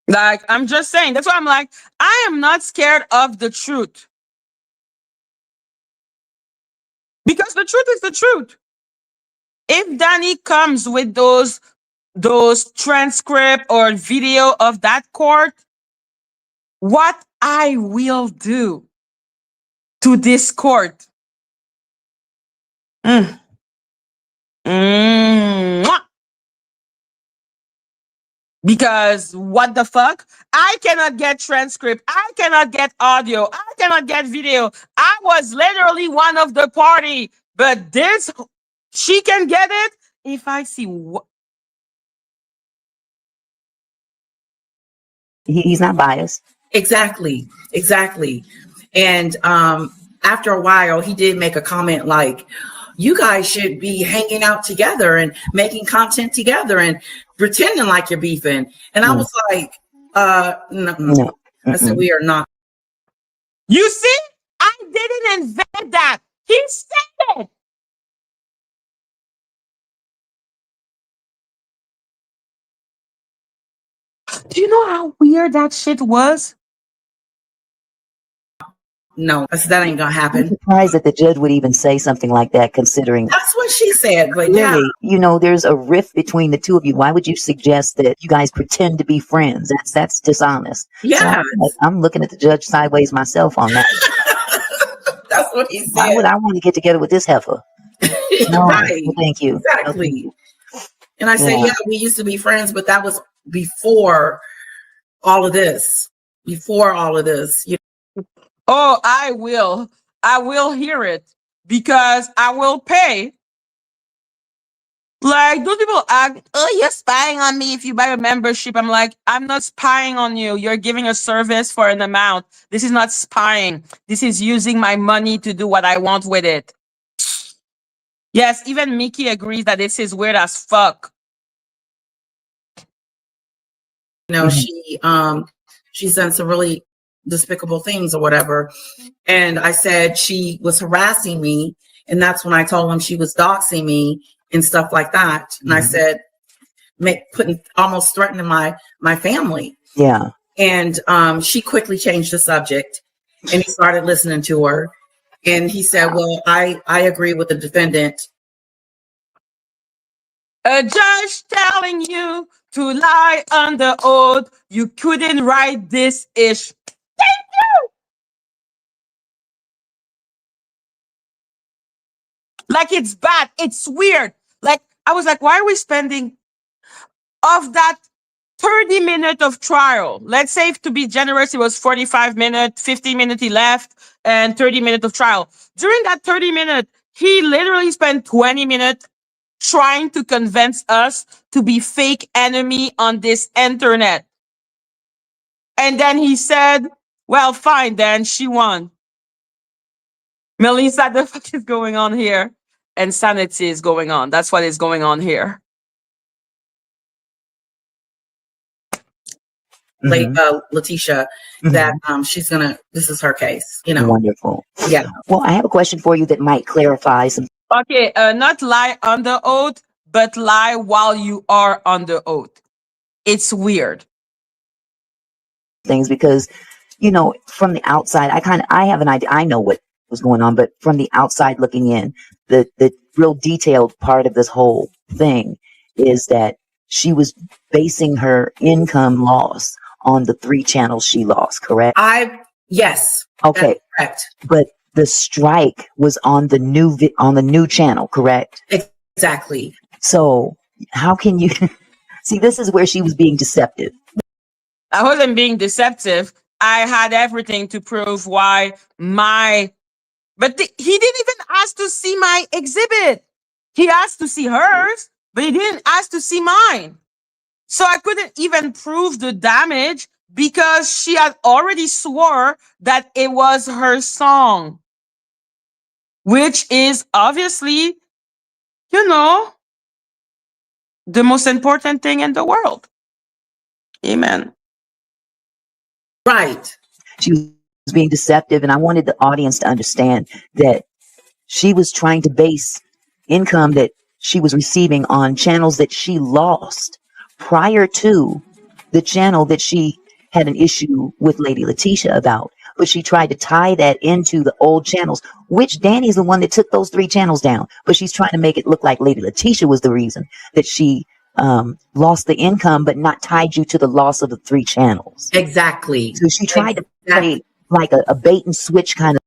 Like, I'm just saying. That's why I'm like, I am not scared of the truth. Because the truth is the truth. If Danny comes with those transcript or video of that court, what I will do to this court. Mwah. Because what the fuck? I cannot get transcript. I cannot get audio. I cannot get video. I was literally one of the party. But this, she can get it if I see what. He's not biased. Exactly. And after a while, he did make a comment like, you guys should be hanging out together and making content together and pretending like you're beefing. And I was like, no. I said, we are not. You see? I didn't invent that. He said it. Do you know how weird that shit was? No, I said, that ain't gonna I'm happen. surprised that the judge would even say something like that, considering That's what she said. But yeah, clearly, you know, there's a rift between the two of you. Why would you suggest that you guys pretend to be friends? That's dishonest. yeah, So I'm looking at the judge sideways myself on that. that's what he Why said. would I want to get together with this heifer? No, Right. no, thank you. No, thank Exactly. you. And I said, Yeah. yeah, we used to be friends, but that was before all of this. Before all of this. Oh, I will. I will hear it because I will pay. Like, those people act, oh, you're spying on me if you buy a membership. I'm like, I'm not spying on you. You're giving a service for an amount. This is not spying. This is using my money to do what I want with it. Yes, even Mickey agrees that this is weird as fuck. She's done some really despicable things or whatever. And I said she was harassing me. And that's when I told him she was doxing me and stuff like that. And I said, almost threatening my family. Yeah. And she quickly changed the subject and he started listening to her. And he said, well, I agree with the defendant. A judge telling you to lie under oath. You couldn't write this ish. Thank you. Like, it's bad. It's weird. Like, I was like, why are we spending of that 30 minutes of trial? Let's say, to be generous, it was 45 minutes, 15 minutes he left, and 30 minutes of trial. During that 30 minutes, he literally spent 20 minutes trying to convince us to be fake enemy on this internet. And then he said, well, fine, then she won. Melissa, the fuck is going on here? Insanity is going on. That's what is going on here. Letitia, that she's gonna, this is her case, you know. Wonderful. Yeah. Well, I have a question for you that might clarify some Okay, not lie under oath, but lie while you are under oath. It's weird. things because, you know, from the outside, I have an idea. I know what was going on, but from the outside looking in, the real detailed part of this whole thing is that she was basing her income loss on the 3 channels she lost, correct? Yes. Okay. Correct. But the strike was on the new channel, correct? Exactly. So how can you see, this is where she was being deceptive. I wasn't being deceptive. I had everything to prove why but he didn't even ask to see my exhibit. He asked to see hers, but he didn't ask to see mine. So I couldn't even prove the damage because she had already swore that it was her song, which is obviously, you know, the most important thing in the world. Amen. Right. She was being deceptive, and I wanted the audience to understand that she was trying to base income that she was receiving on channels that she lost prior to the channel that she had an issue with Lady Letitia about. But she tried to tie that into the old channels, which Danny's the one that took those 3 channels down. But she's trying to make it look like Lady Letitia was the reason that she lost the income, but not tied you to the loss of the 3 channels. Exactly. So she tried to play like a bait and switch kind of.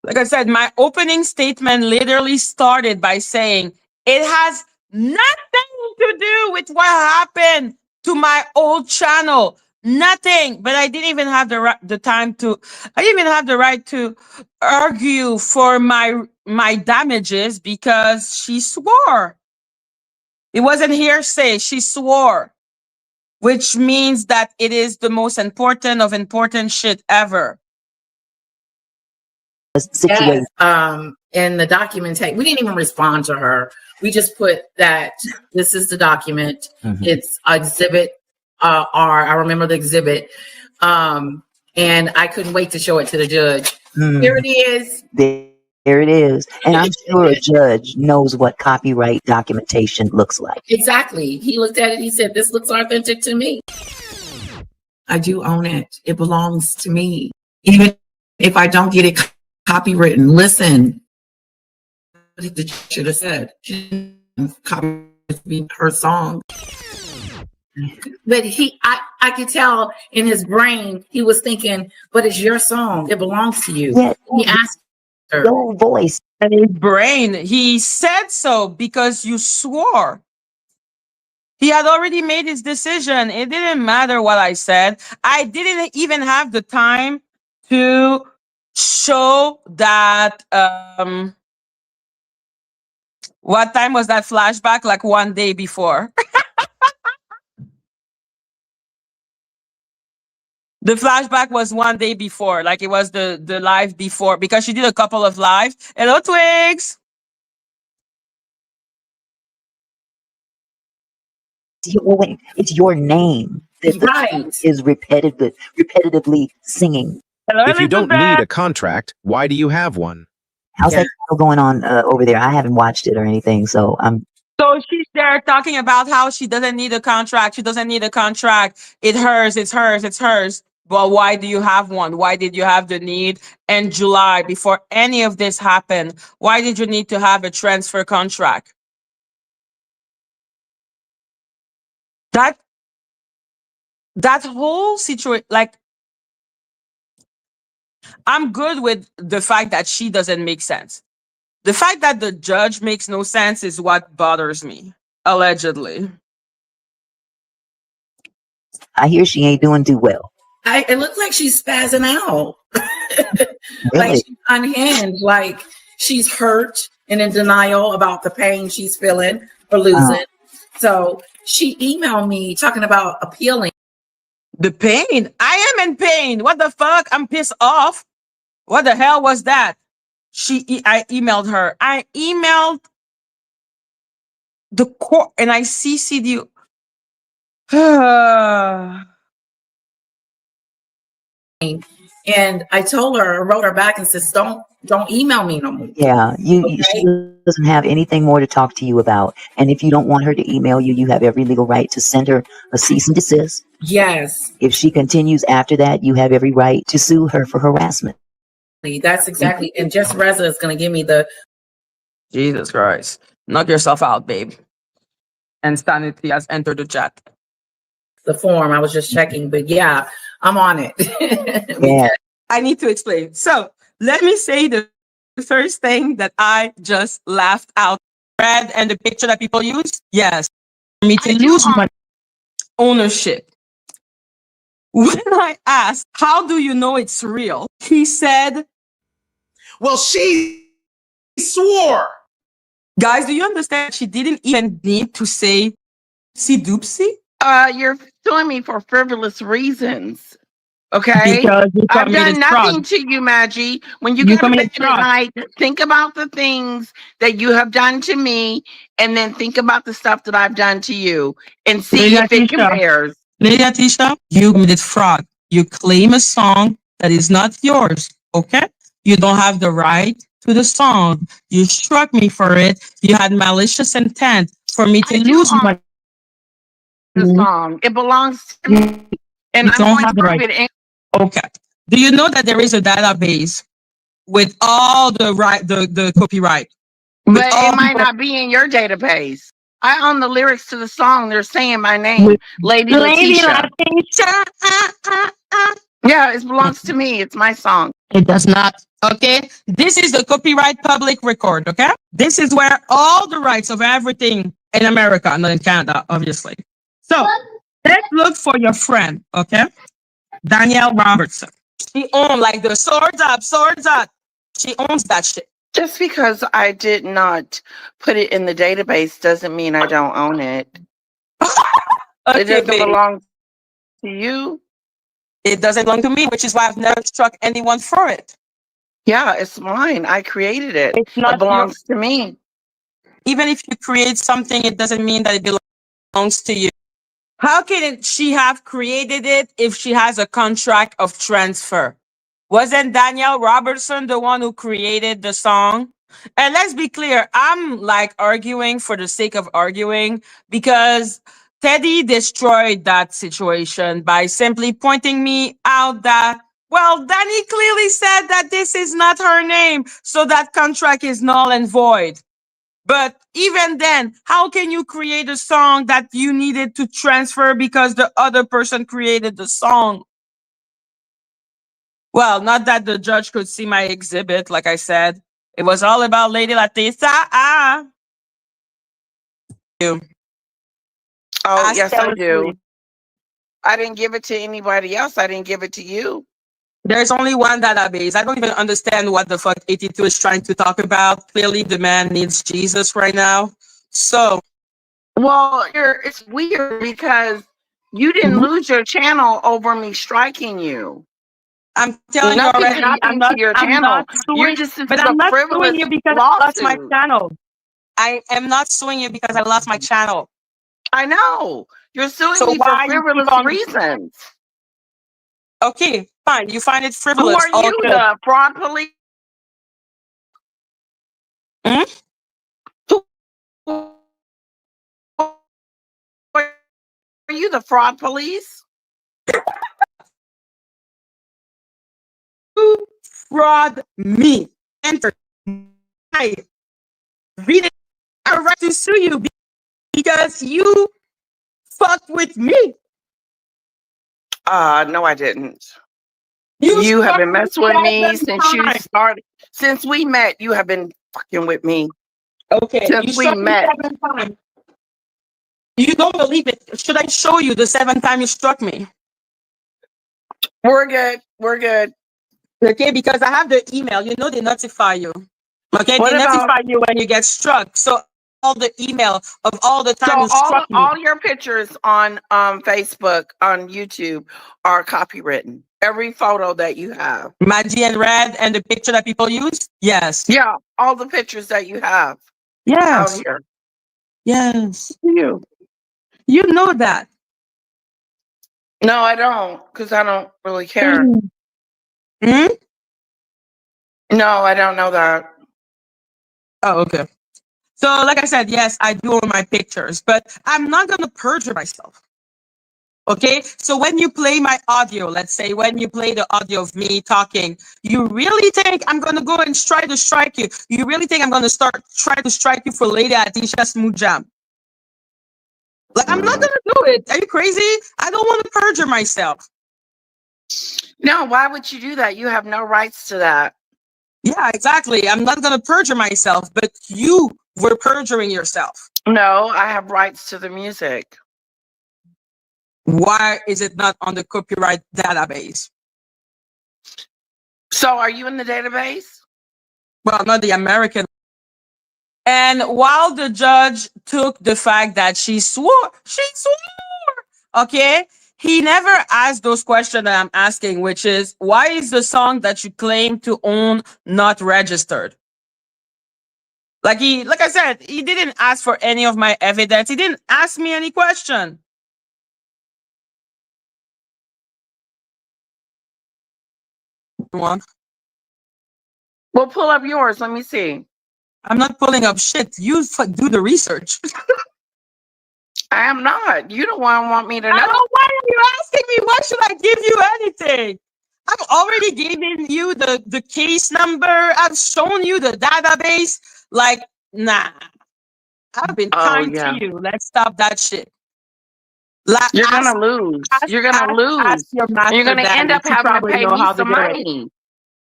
Like I said, my opening statement literally started by saying, It has nothing to do with what happened to my old channel. Nothing. But I didn't even have the time to. I didn't even have the right to argue for my damages because she swore. It wasn't hearsay. She swore, which means that it is the most important of important shit ever. Situation. Yes. In the documentation, we didn't even respond to her. We just put that this is the document. Mhm. It's exhibit R. I remember the exhibit. And I couldn't wait to show it to the judge. Here it is. There it is. And I'm sure a judge knows what copyright documentation looks like. Exactly. He looked at it. He said, this looks authentic to me. I do own it. It belongs to me. Even if I don't get it copywritten, listen. What the should have said. She didn't copy her song. But I could tell in his brain, he was thinking, but it's your song. It belongs to you. Yeah, He asked her. your voice. And his brain, he said so because you swore. He had already made his decision. It didn't matter what I said. I didn't even have the time to show that. What time was that flashback? Like one day before. The flashback was one day before, like it was the live before, because she did a couple of live. Hello, Twigs. It's your name that the Right. is repetitively singing. Hello, If you don't Elizabeth. need a contract, why do you have one? How's Yeah. that still going on over there? I haven't watched it or anything, so I'm. So she's there talking about how she doesn't need a contract. She doesn't need a contract. It's hers. It's hers. It's hers. But why do you have one? Why did you have the need in July before any of this happened? Why did you need to have a transfer contract? That whole situation, like, I'm good with the fact that she doesn't make sense. The fact that the judge makes no sense is what bothers me, allegedly. I hear she ain't doing too well. It looks like she's spazzing out. Really? Like she's unhinged. Like she's hurt and in denial about the pain she's feeling for losing. So she emailed me talking about appealing. The pain. I am in pain. What the fuck? I'm pissed off. What the hell was that? I emailed her. I emailed the court and I CC'd you. And I told her, I wrote her back and says, don't email me no more. Yeah, Okay. she doesn't have anything more to talk to you about. And if you don't want her to email you, you have every legal right to send her a cease and desist. Yes, If she continues after that, you have every right to sue her for harassment. that's exactly. And Just Reza is going to give me the Jesus Christ. Knock yourself out, babe. And Sanity has entered the chat. form. I was just checking, but yeah, I'm on it. Yeah. I need to explain. So let me say the first thing that I just laughed out. Red and the picture that people use. Yes. For me to lose my ownership. When I asked, how do you know it's real? He said, well, she swore. guys, do you understand? She didn't even need to say "see doopsie." You're suing me for frivolous reasons. Okay? Because you I've committed done nothing fraud. to you, Madgie. When you You go to committed bed at fraud. night, think about the things that you have done to me, and then think about the stuff that I've done to you, and see Lady if it Atisha. compares. Lady Atisha, you committed fraud. You claim a song that is not yours. Okay? You don't have the right to the song. You struck me for it. You had malicious intent for me to I do lose own my. the song. It belongs to me, and You I'm don't going to have the prove right. it. Okay. Do you know that there is a database with all the copyright? With But all it might people- not be in your database. I own the lyrics to the song. They're saying my name, Lady Letitia. Letitia, Yeah, it belongs to me. It's my song. It does not. Okay. This is the copyright public record. Okay. This is where all the rights of everything in America, not in Canada, obviously. So let's look for your friend. Okay. Danielle Robertson. She owns like the swords up, swords up. She owns that shit. Just because I did not put it in the database doesn't mean I don't own it. It Okay, doesn't babe. belong to you. It doesn't belong to me, which is why I've never struck anyone for it. Yeah, it's mine. I created it. It's not It belongs to me. Even if you create something, it doesn't mean that it belongs to you. How can she have created it if she has a contract of transfer? Wasn't Danielle Robertson the one who created the song? And let's be clear, I'm like arguing for the sake of arguing because Teddy destroyed that situation by simply pointing me out that, well, Danny clearly said that this is not her name, so that contract is null and void. But even then, how can you create a song that you needed to transfer because the other person created the song? Well, not that the judge could see my exhibit, like I said. It was all about Lady Latissa. You. Oh, I yes, fell I do. asleep. I didn't give it to anybody else. I didn't give it to you. There's only one database. I don't even understand what the fuck 82 is trying to talk about. Clearly, the man needs Jesus right now. So, Well, it's weird because you didn't lose your channel over me striking you. I'm telling you Nothing already, happened to your I'm channel. not suing, This is but a I'm not suing frivolous you because I lost my lawsuit. channel. I am not suing you because I lost my channel. I know. You're suing So me for why you keep frivolous on? reasons. Okay, fine. You find it Who frivolous. are All you, good. the fraud police? Hmm? Who are you, the fraud police? You fraud me. Enter. I read it. I have a right to sue you because you fucked with me. No, I didn't. You You have struck been me messing with me 7 times. since we met. You have been fucking with me Okay, you since we struck me met. 7 times. You don't believe it. Should I show you the 7 times you struck me? We're good. We're good. Okay, because I have the email. You know they notify you. Okay, What they about notify you when you get struck. So all the email of all the time so you struck me. all your pictures on Facebook, on YouTube are copywritten. Every photo that you have. Madgie and Red and the picture that people use? Yes. Yeah, all the pictures that you have out Yes. here. Yes. You. You know that. No, I don't, because I don't really care. Hmm? No, I don't know that. Oh, okay. So, like I said, yes, I do own my pictures, but I'm not going to perjure myself. Okay. So, when you play my audio, let's say when you play the audio of me talking, you really think I'm going to go and try to strike you? You really think I'm going to try to strike you for Lady Atisha Smooth Jam? Like, I'm not going to do it. Are you crazy? I don't want to perjure myself. No, why would you do that? You have no rights to that. Yeah, exactly. I'm not going to perjure myself, but you were perjuring yourself. No, I have rights to the music. Why is it not on the copyright database? So are you in the database? Well, not the American. And while the judge took the fact that she swore, okay, he never asked those questions that I'm asking, which is, why is the song that you claim to own not registered? Like like I said, he didn't ask for any of my evidence. He didn't ask me any question. One. Well, pull up yours. Let me see. I'm not pulling up shit. You do the research. I am not. You don't want me to I know. don't. Why are you asking me? Why should I give you anything? I've already given you the case number. I've shown you the database. Like, nah. I've been Oh, kind yeah. to you. Let's stop that shit. Like, You're gonna lose. You're gonna ask lose. your And you're master gonna end daddy. up She having to probably pay know me how to some do it. money.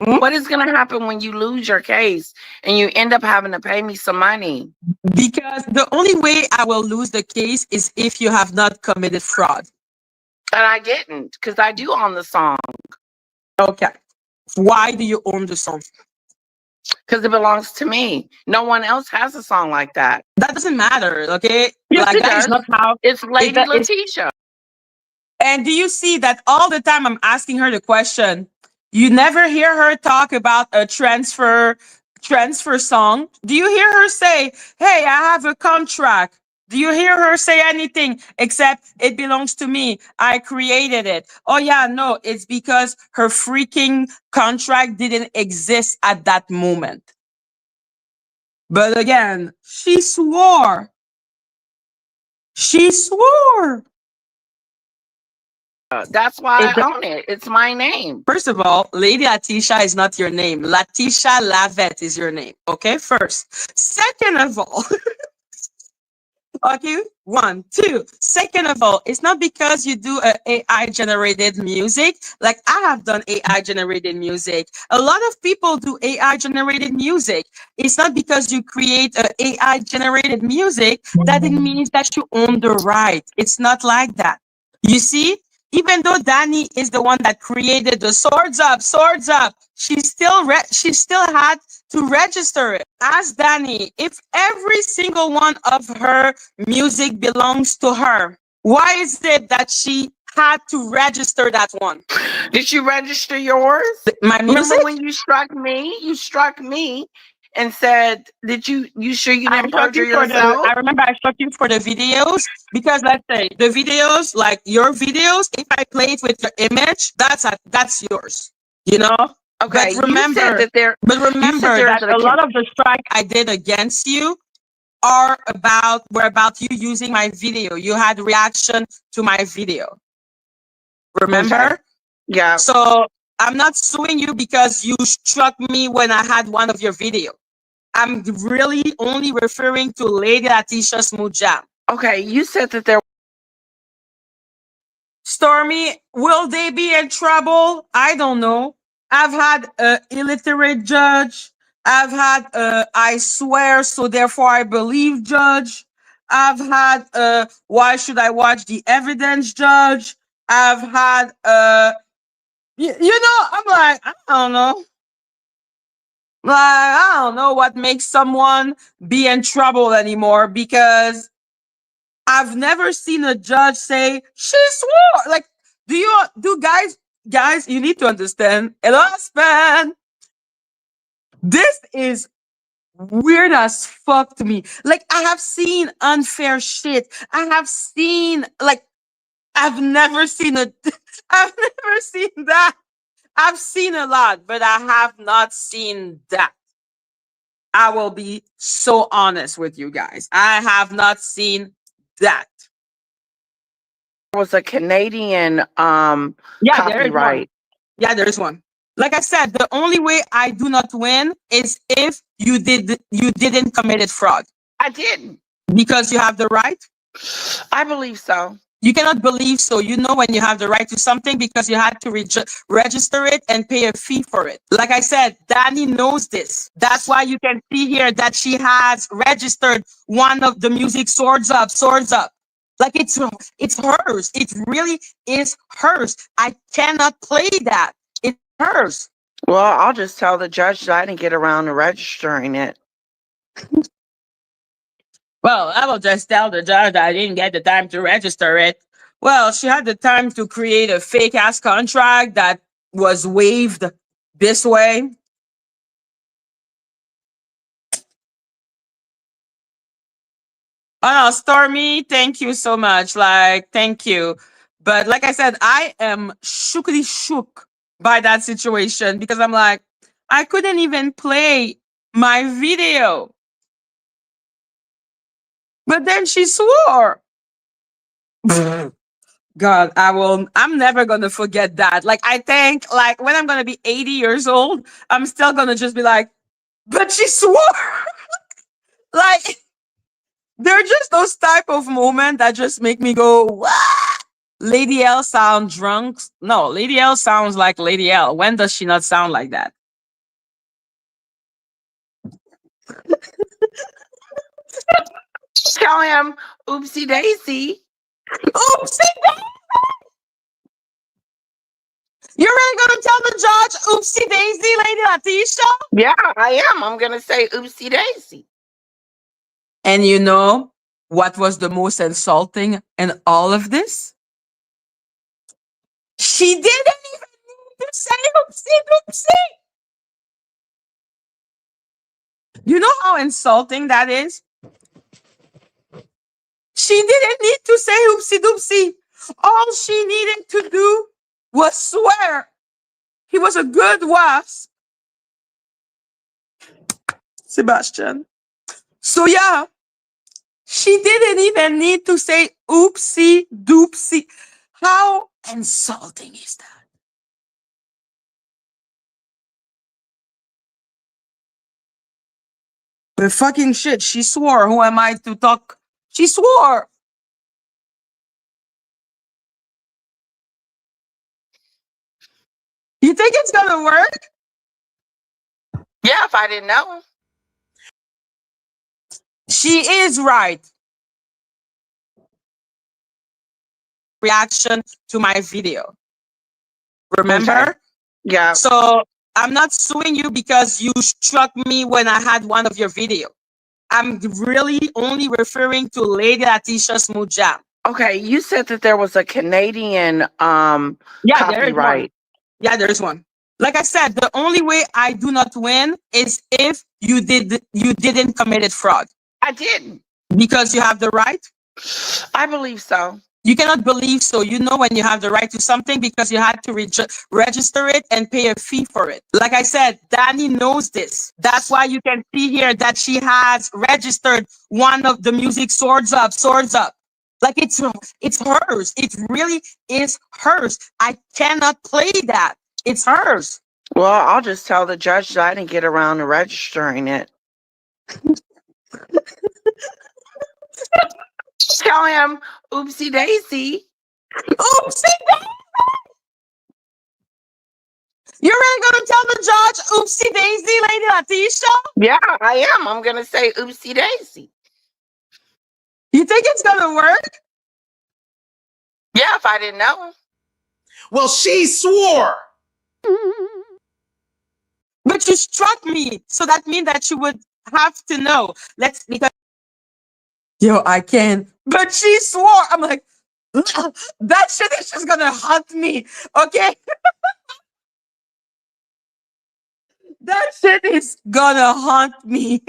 Hmm? What is gonna happen when you lose your case and you end up having to pay me some money? Because the only way I will lose the case is if you have not committed fraud. And I didn't, because I do own the song. Okay. Why do you own the song? Because it belongs to me. No one else has a song like that. That doesn't matter, okay? Yes, Like it that is does. not how It's it, Lady that is. Letitia. And do you see that all the time I'm asking her the question? You never hear her talk about a transfer song. Do you hear her say, "Hey, I have a contract"? Do you hear her say anything except it belongs to me? I created it. Oh yeah, no, it's because her freaking contract didn't exist at that moment. But again, she swore. She swore. That's why It, I own it. It's my name. First of all, Lady Letitia is not your name. Letitia Lavette is your name. Okay, first. Second of all, okay, one, two. Second of all, it's not because you do a AI generated music. Like I have done AI generated music. A lot of people do AI generated music. It's not because you create a AI generated music that it means that you own the right. It's not like that. You see, even though Danny is the one that created the swords up, she still had to register it. Ask Danny if every single one of her music belongs to her. Why is it that she had to register that one? Did you register yours? My Remember music? when you struck me? You struck me and said, "Did you sure you I didn't struck perjure you for the. yourself?" I remember I struck you for the videos because let's say the videos, like your videos, if I play it with your image, that's yours. You know. Okay, you said that there. But You said remember there's that a a lot of the strike I did against you were about you using my video. You had reaction to my video. Remember? Okay. Yeah. So I'm not suing you because you struck me when I had one of your video. I'm really only referring to Lady Letitia Smooth Jam. Okay, you said that there. Stormy, will they be in trouble? I don't know. I've had a illiterate judge. I've had a I swear, so therefore I believe judge. I've had a why should I watch the evidence judge. I've had a you know, I'm like, I don't know. Like, I don't know what makes someone be in trouble anymore because I've never seen a judge say she swore. Like, guys? You need to understand. Hello, husband. This is weird as fuck to me. Like, I have seen unfair shit. I have seen like I've never seen a. I've never seen that. I've seen a lot, but I have not seen that. I will be so honest with you guys. I have not seen that. Was a Canadian Yeah, there is one. copyright. Yeah, there is one. Like I said, the only way I do not win is if you didn't commit fraud I didn't. because you have the right. I believe so. You cannot believe so. You know when you have the right to something because you had to register it and pay a fee for it. Like I said, Danny knows this. That's why you can see here that she has registered one of the music swords up. Like it's hers. It really is hers. I cannot play that. It's hers. Well, I'll just tell the judge that I didn't get around to registering it. Well, I will just tell the judge that I didn't get the time to register it. Well, she had the time to create a fake ass contract that was waived this way. Oh no, Stormy, thank you so much. Like, thank you. But like I said, I am shookly shook by that situation because I'm like, I couldn't even play my video. But then she swore. God, I'm never gonna forget that. Like I think like when I'm gonna be 80 years old, I'm still gonna just be like, but she swore. Like they're just those type of moments that just make me go, what? Lady L sound drunk. No, Lady L sounds like Lady L. When does she not sound like that? Tell him, oopsie daisy. Oopsie! You're really gonna tell the judge, oopsie daisy, Lady Latisha? Yeah, I am. I'm gonna say oopsie daisy. And you know what was the most insulting in all of this? She didn't even need to say oopsie doopsie. You know how insulting that is? She didn't need to say oopsie doopsie. All she needed to do was swear he was a good wasp. Sebastian. So yeah, she didn't even need to say oopsie doopsie. How insulting is that? But fucking shit, she swore. Who am I to talk? She swore. You think it's gonna work? Yeah, if I didn't know. She is right. Reaction to my video. Remember? Okay. Yeah. So I'm not suing you because you struck me when I had one of your video. I'm really only referring to Lady Latisha Smooth Jam. Okay, you said that there was a Canadian Yeah, there is one. copyright. Yeah, there is one. Like I said, the only way I do not win is if you didn't commit fraud. I didn't. Because you have the right. I believe so. You cannot believe so. You know when you have the right to something because you had to register it and pay a fee for it. Like I said, Danny knows this. That's why you can see here that she has registered one of the music Swords Up. Like it's hers. It really is hers. I cannot play that. It's hers. Well, I'll just tell the judge that I didn't get around to registering it. Tell him, oopsie daisy. Oopsie daisy! You're really gonna tell the judge, oopsie daisy, Lady Latisha? Yeah, I am. I'm gonna say oopsie daisy. You think it's gonna work? Yeah, if I didn't know. Well, she swore. But you struck me, so that means that you would have to know. Because yo, I can't. But she swore. I'm like, that shit is just gonna haunt me. Okay. That shit is gonna haunt me.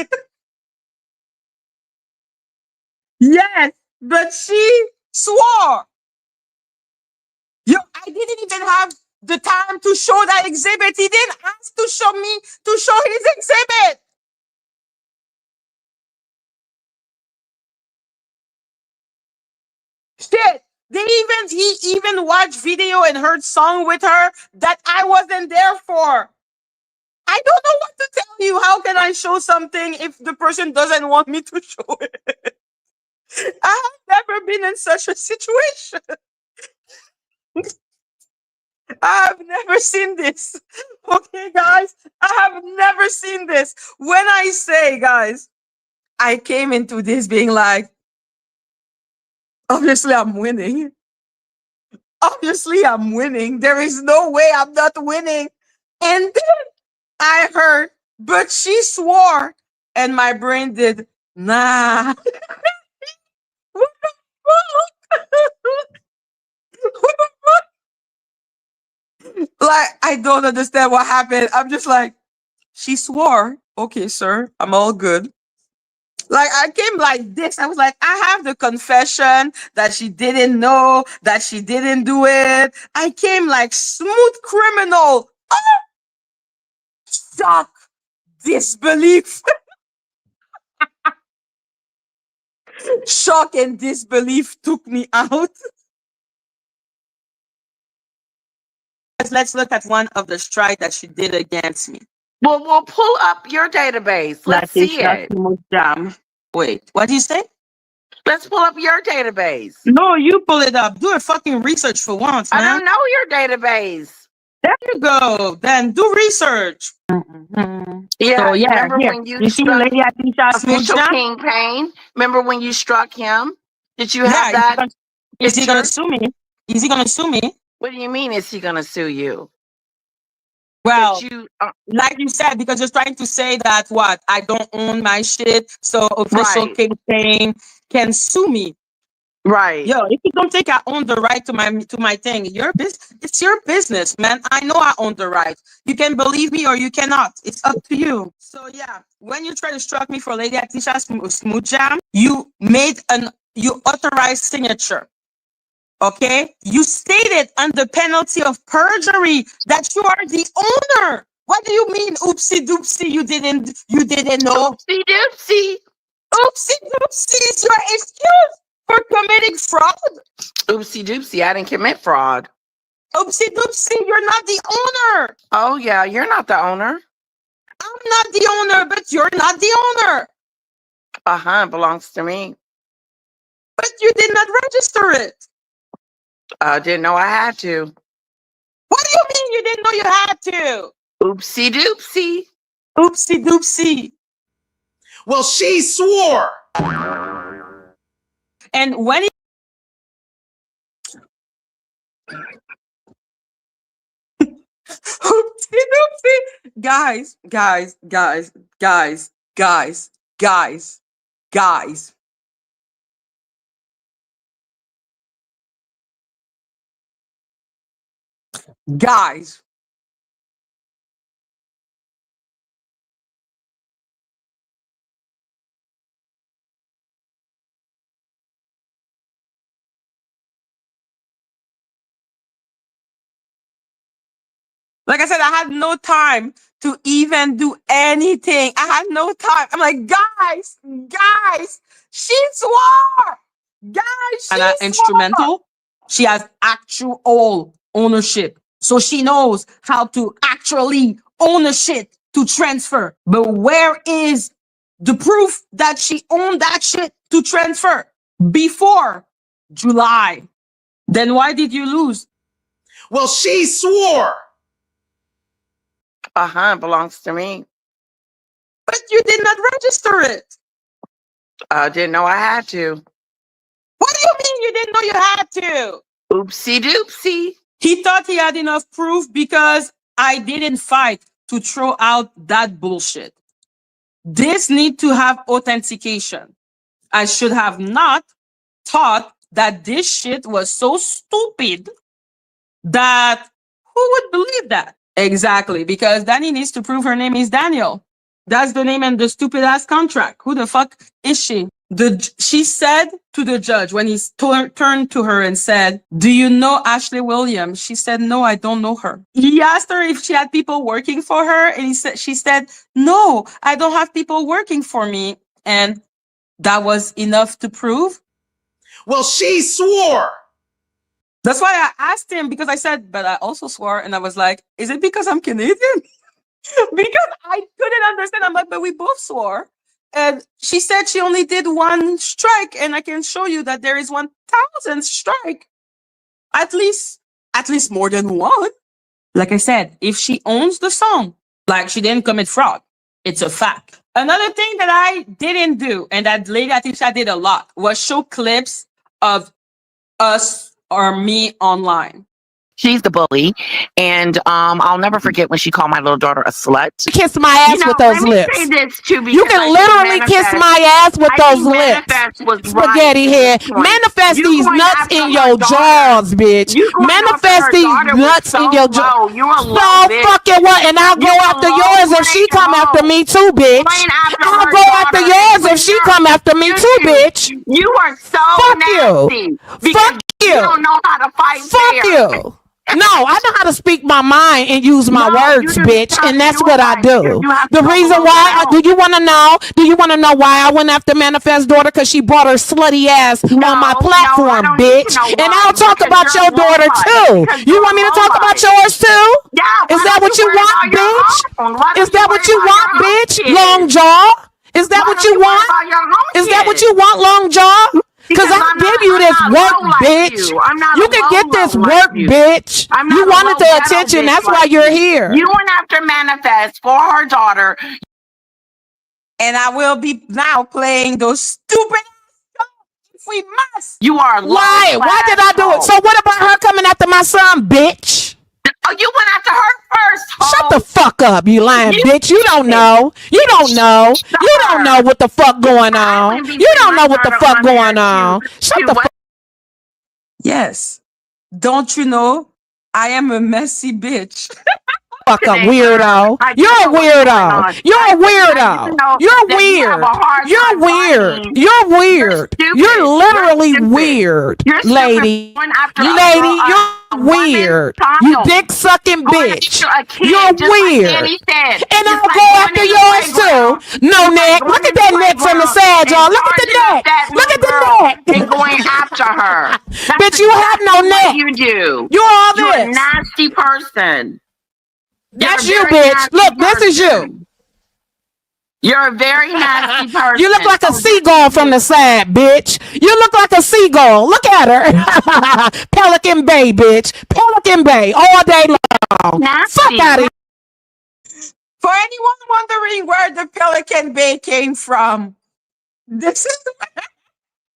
Yes, but she swore. Yo, I didn't even have the time to show that exhibit. He didn't ask to show his exhibit. Shit. He even watched video and heard song with her that I wasn't there for. I don't know what to tell you. How can I show something if the person doesn't want me to show it? I have never been in such a situation. I have never seen this. Okay, guys, I have never seen this. When I say, guys, I came into this being like, obviously I'm winning. Obviously I'm winning. There is no way I'm not winning. And then I heard, but she swore. And my brain did, nah. What the fuck? What the fuck? Like, I don't understand what happened. I'm just like, she swore. Okay, sir, I'm all good. Like, I came like this. I was like, I have the confession that she didn't know, that she didn't do it. I came like smooth criminal. Oh! Shock, disbelief. Shock and disbelief took me out. Let's look at one of the strike that she did against me. Well, we'll pull up your database. Let's see it. Jam. Wait, what do you say? Let's pull up your database. No, you pull it up. Do a fucking research for once, I man. don't know your database. There you go. Then do research. Yeah, So yeah, remember here. when you You see struck Lady Atisha Smooth official Jam? King Payne? Remember when you struck him? Did you Yeah, have that is he gonna picture? sue me? Is he gonna sue me? What do you mean? Is he gonna sue you? Well, That you like you said, because you're trying to say that what I don't own my shit, so official right, King Payne can sue me. right. Yo, if you don't think I own the right to my thing, it's your business, man. I know I own the right. You can believe me or you cannot. It's up to you. So yeah, when you try to struck me for Lady Atisha Smooth Jam, you authorized signature. Okay, you stated under penalty of perjury that you are the owner. What do you mean, oopsie doopsie? You didn't know. Oopsie doopsie. Oopsie doopsie is your excuse for committing fraud. Oopsie doopsie. I didn't commit fraud. Oopsie doopsie, you're not the owner. Oh yeah, you're not the owner. I'm not the owner, but you're not the owner. It belongs to me. But you did not register it. I didn't know I had to. What do you mean you didn't know you had to? Oopsie doopsie. Oopsie doopsie. Well, she swore. And when he oopsie doopsie. Guys, guys, guys, guys, guys, guys, guys. Guys. Like I said, I had no time to even do anything. I had no time. I'm like, guys, she swore. Guys, she swore. Instrumental. She has actual ownership. So she knows how to actually own a shit to transfer. But where is the proof that she owned that shit to transfer before July? Then why did you lose? Well, she swore. It belongs to me. But you did not register it. I didn't know I had to. What do you mean you didn't know you had to? Oopsie doopsie. He thought he had enough proof because I didn't fight to throw out that bullshit. This need to have authentication. I should have not thought that this shit was so stupid that who would believe that? Exactly, because Danny needs to prove her name is Daniel. That's the name and the stupid ass contract. Who the fuck is she? She said to the judge when he turned to her and said, "Do you know Ashley Williams?" She said, "No, I don't know her." He asked her if she had people working for her, and she said, "No, I don't have people working for me." And that was enough to prove. Well, she swore. That's why I asked him, because I said, but I also swore, and I was like, is it because I'm Canadian? Because I couldn't understand. I'm like, but we both swore. And she said she only did one strike, and I can show you that there is 1,000 strike. At least more than one. Like I said, if she owns the song, like she didn't commit fraud, it's a fact. Another thing that I didn't do, and that Lady Atisha did a lot, was show clips of us or me online. She's the bully, and I'll never forget when she called my little daughter a slut. Kiss my ass with those lips. Say this too, You can literally kiss my ass with those lips. Spaghetti head. Manifest these nuts in your jaws, bitch. Manifest these nuts in your jaws. So fucking what? And I'll go after yours if she come after me too, bitch. I'll go after yours if she come after me too, bitch. You are so nasty. Fuck you. You don't know how to fight fair. Fuck you. No, I know how to speak my mind and use my words, bitch, and that's what I do. The reason why, do you want to know? Do you want to know why I went after Manifest daughter? Because she brought her slutty ass on my platform, bitch. And I'll talk about your daughter too. You want me to talk about yours too? Is that what you want, bitch? Is that what you want, bitch? Long jaw? Is that what you want? Is that what you want, long jaw? Because I give you this work, bitch. I'm not You a can get low this low work, like you. bitch. I'm not You a wanted low the ghetto attention. bitch That's like why you're you. here. You went after Manifest for her daughter. And I will be now playing those stupid songs if we must. You are low Why? Why did I do it? So what about her coming after my son, bitch? Oh, you went after her first. Shut the fuck up, you lying bitch. You don't know. You don't know. You don't know what the fuck going on. You don't know what the fuck going on. Shut the fuck. Yes. Don't you know? I am a messy bitch. Fuck up, weirdo. You're a weirdo. You're a weirdo. You're weird. You're weird. You're weird. You're literally weird, lady. Lady, you're weird. You dick sucking bitch. You're weird. And I'll go after yours too. No neck. Look at that neck from the side, y'all. Look at the neck. Look at the neck. And going after her. Bitch, you have no neck. You do. You're all You're a this. nasty person. That's You're you, a very bitch. nasty Look, this is you. person. You're a very nasty person. You look like a seagull from the side, bitch. You look like a seagull. Look at her. Pelican Bay, bitch. Pelican Bay all day long. Nasty. Fuck out of here. For anyone wondering where the Pelican Bay came from, this is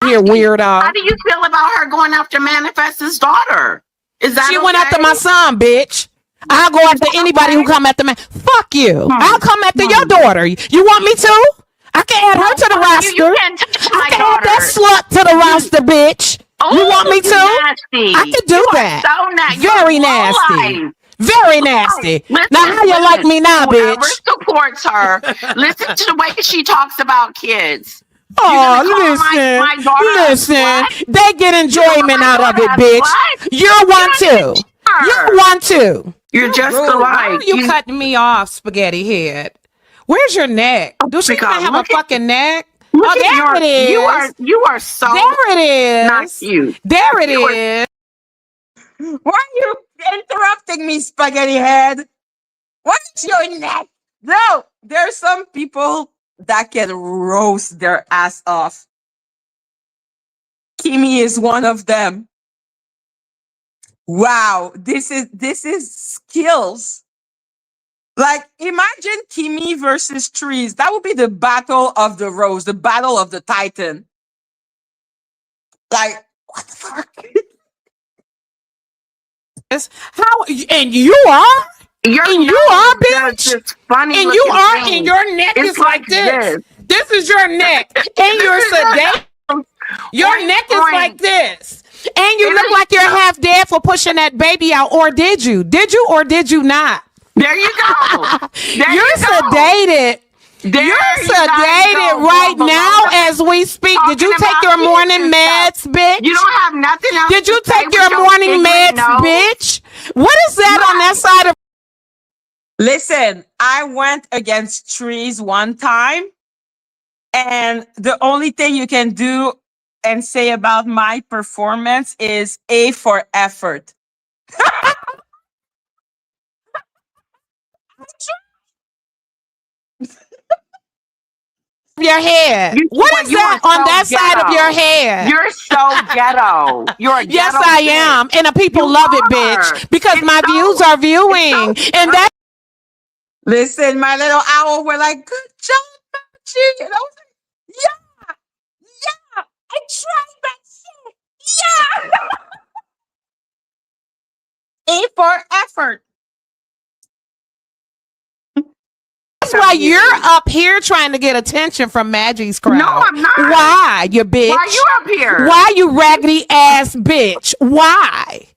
Here, weirdo. How do you feel about her going after Manifest's daughter? Is that She okay? went after my son, bitch. I'll go after anybody who come after me. Fuck you. I'll come after your daughter. You want me to? I can add her to the roster. You can't touch my I can daughter. add that slut to the roster, bitch. You want me to? Nasty. I can do You are that. So nasty. Very You're nasty. low-life. Very nasty. Listen, Now, how you like me now, whoever bitch? supports her, listen to the way she talks about kids. Oh, gonna call my daughter a listen. slut? They get enjoyment out of it, bitch. You're one too. You're one too. You're just rude. Why alike. are you cutting me off, spaghetti head? Where's your neck? Does she even God, have a look at- fucking neck? Look Oh, at there your- it is. You are so There it is. not cute. There it You are- is. why are you interrupting me, spaghetti head? What's your neck? No, there's some people that can roast their ass off. Kimmy is one of them. Wow, this is skills. Like, imagine Kimmy versus Trees. That would be the battle of the rose, the battle of the Titan. Like, what the fuck? How and you are? Your And you nose are, does bitch? this funny And you looking are, thing. and your neck It's is like this. This is your neck. And you're is your sedated. Your Oink, neck is oink. like this. And you It look is like you're not- half dead for pushing that baby out. Or did you? Did you or did you not? There you go. There You're you go. sedated. There You're you guys sedated go, right Bubba. now as we speak. Did you Talking take about your kids morning and meds, stuff. bitch? You don't have nothing else. Did you to say take with your morning ignorant meds, nose? bitch? What is that on that side of? Listen, I went against Trees one time, and the only thing you can do and say about my performance is A for effort. Your head. What is You that are on so that side of ghetto. your head? You're so ghetto. You're a Yes, ghetto I bitch. am. And the people You love it, are. bitch. Because It's my so- views are viewing. And that Listen, my little owl were like, good job, Madgie. And I was like, yeah, I tried that shit. Yeah. A for effort. that's why you're up here trying to get attention from Maggie's crowd. No, I'm not. Why, you bitch? Why you up here? Why, you raggedy ass bitch? Why?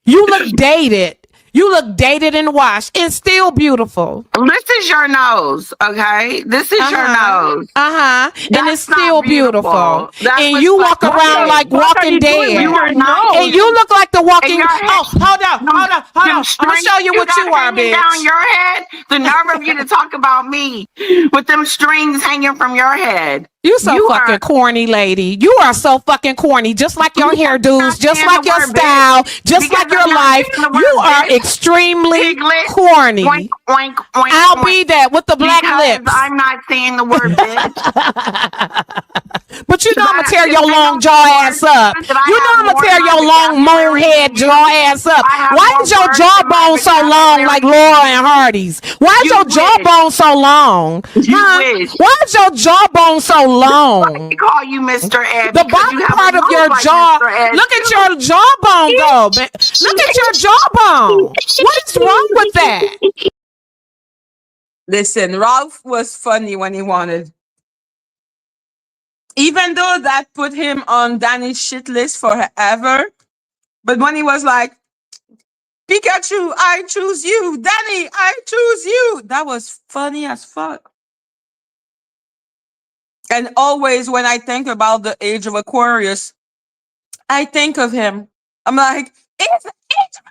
You look dated. You look dated and washed and still beautiful. This is your nose, okay? This is your nose. And That's it's not still beautiful. That's And what's you walk fucked around up. like Walking Dead. You are not. And you look like the Walking. your head- Oh, hold on. I'm gonna show you what you are, hanging bitch. down your head. The nerve of you to talk about me with them strings hanging from your head. You so You fucking are- corny, lady. You are so fucking corny. Just like your hairdos, just saying like the your word style, bitch. just Because like your I'm not life. saying the word You are bitch. extremely Piglet. corny. Oink, oink, oink. I'll oink. be that with the black Because lips. I'm not saying the word bitch. But you know I'm gonna tear your I long know jaw more- ass up. that I You know have I'm gonna more tear your long moon vocabulary head than you. jaw ass up. I have Why more is your words than my jawbone so long vocabulary like than Laura you. and Hardy's? Why is You your wish. jawbone so long? You Huh? wish. Why is your jawbone so I long? call you Mr. Ed The because you bottom have part a of nose your like jaw. Mr. Ed. Look at your jawbone though. Look at your jawbone. What is wrong with that? Listen, Ralph was funny when he wanted. Even though that put him on Danny's shit list forever. But when he was like, Pikachu, I choose you. Danny, I choose you. That was funny as fuck. And always when I think about the age of Aquarius, I think of him. I'm like, it's the age of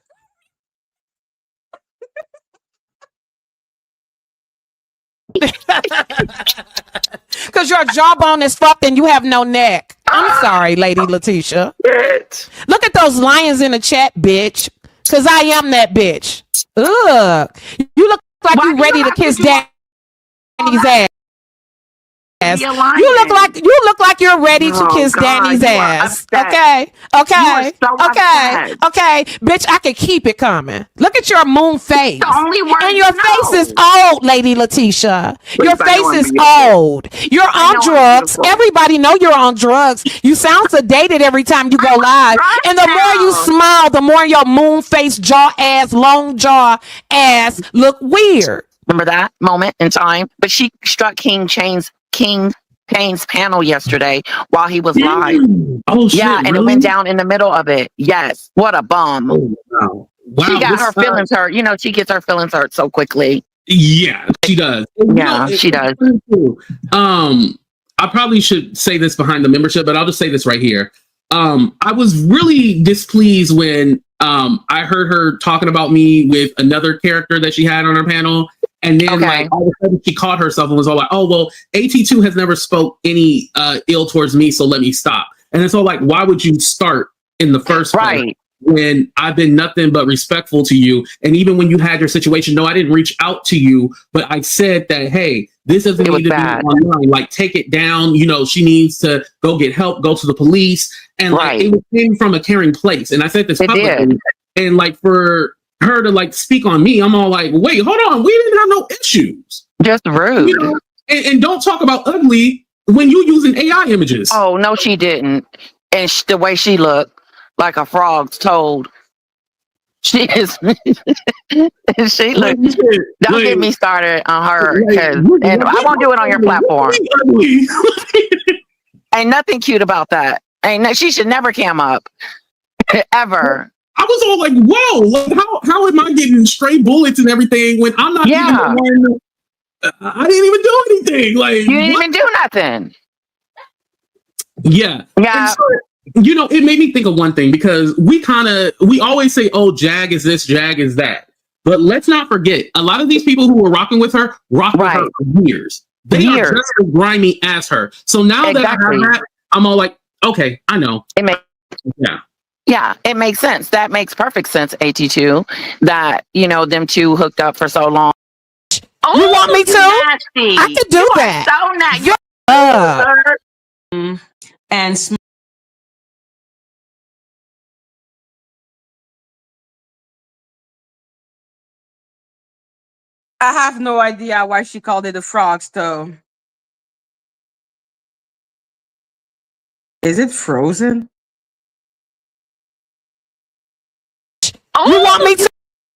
Because your jawbone is fucked and you have no neck. I'm sorry, Lady Letitia. Look at those lions in the chat, bitch. Because I am that bitch. Ugh. You look like Why you do ready you to have to kiss do all Danny's that? ass. Be a lion. You look like you're ready to Oh, kiss God, Danny's you are ass. upset. Okay. Okay. You are so Okay. upset. Okay. Bitch, I can keep it coming. Look at your moon face. The only word And your you face know. is old, Lady Letitia. Your Please, I know face I'm is beautiful. old. You're I on know I'm drugs. beautiful. Everybody know you're on drugs. You sound sedated every time you go live. drugs And the more you now. smile, the more your moon face, jaw ass, long jaw ass look weird. Remember that moment in time? But she struck King Kane's panel yesterday while he was live. Oh shit! Yeah, and really? it went down in the middle of it. Yes. What a bum. Oh, wow. Wow. She got this her feelings hurt. You know, she gets her feelings hurt so quickly. Yeah, she does. Yeah, she does. I probably should say this behind the membership, but I'll just say this right here. I was really displeased when I heard her talking about me with another character that she had on her panel. And then like all of a sudden she caught herself and was all like, oh, well, AT2 has never spoke any ill towards me, so let me stop. And it's all like, why would you start in the first place when I've been nothing but respectful to you? And even when you had your situation, no, I didn't reach out to you, but I said that, hey, this doesn't need to be online. Like, take it down. You know, she needs to go get help, go to the police. And like, it came from a caring place. And I said this publicly. And like, for her to like speak on me, I'm all like, wait, hold on, we didn't have no issues. Just rude. You know? And don't talk about ugly when you using AI images. Oh no, she didn't. And the way she looked like a frog's toad. She is. She looked. Don't get me started on her, and I won't do it on your platform. Ain't nothing cute about that. She should never cam up, ever. I was all like, whoa, like, how am I getting stray bullets and everything when I'm not even the one, I didn't even do anything. Like, you didn't even do nothing. Yeah. Yeah. You know, it made me think of one thing, because we always say, oh, Jag is this, Jag is that. But let's not forget, a lot of these people who were rocking with her with her for years. They are just as grimy as her. So now that I have that, I'm all like, okay, I know. Yeah, it makes sense. That makes perfect sense, AT2, that, you know, them two hooked up for so long. Oh, you want me to? Nasty. I could do that. So nasty. And I have no idea why she called it a frogs, though. Is it frozen? You want me to?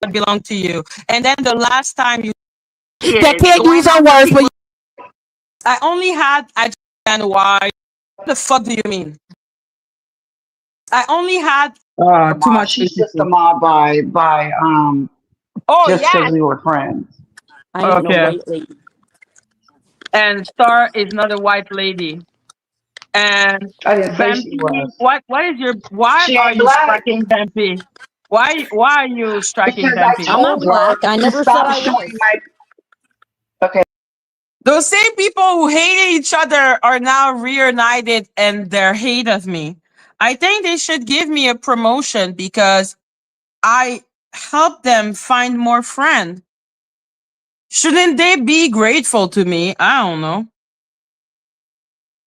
It belong to you. And then the last time you that can't use our words, but I only had why. What the fuck do you mean? I only had too much. She's just a mob by just because we were friends. I ain't no white lady. And Star is not a white lady. And I didn't say she was. What is your why She are ain't you black. striking Bambi? Why are you striking Bambi? I'm not black. I never said I was. Okay. Those same people who hated each other are now reunited and their hate of me. I think they should give me a promotion because I helped them find more friends. Shouldn't they be grateful to me? I don't know.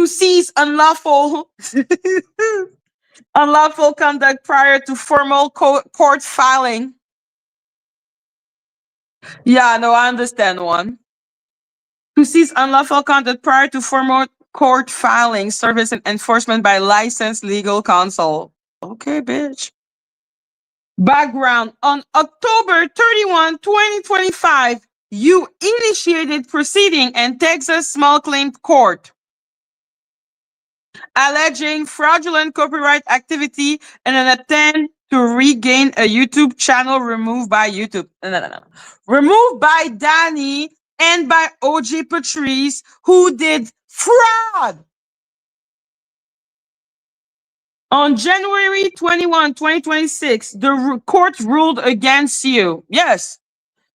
to cease unlawful conduct prior to formal court filing. Yeah, no, I understand one. To cease unlawful conduct prior to formal court filing, service and enforcement by licensed legal counsel. Okay, bitch. Background. On October 31, 2025, you initiated proceeding in Texas Small Claims Court alleging fraudulent copyright activity and an attempt to regain a YouTube channel removed by YouTube. No. Removed by Danny and by OG Patrice, who did fraud. On January 21, 2026, the court ruled against you. Yes.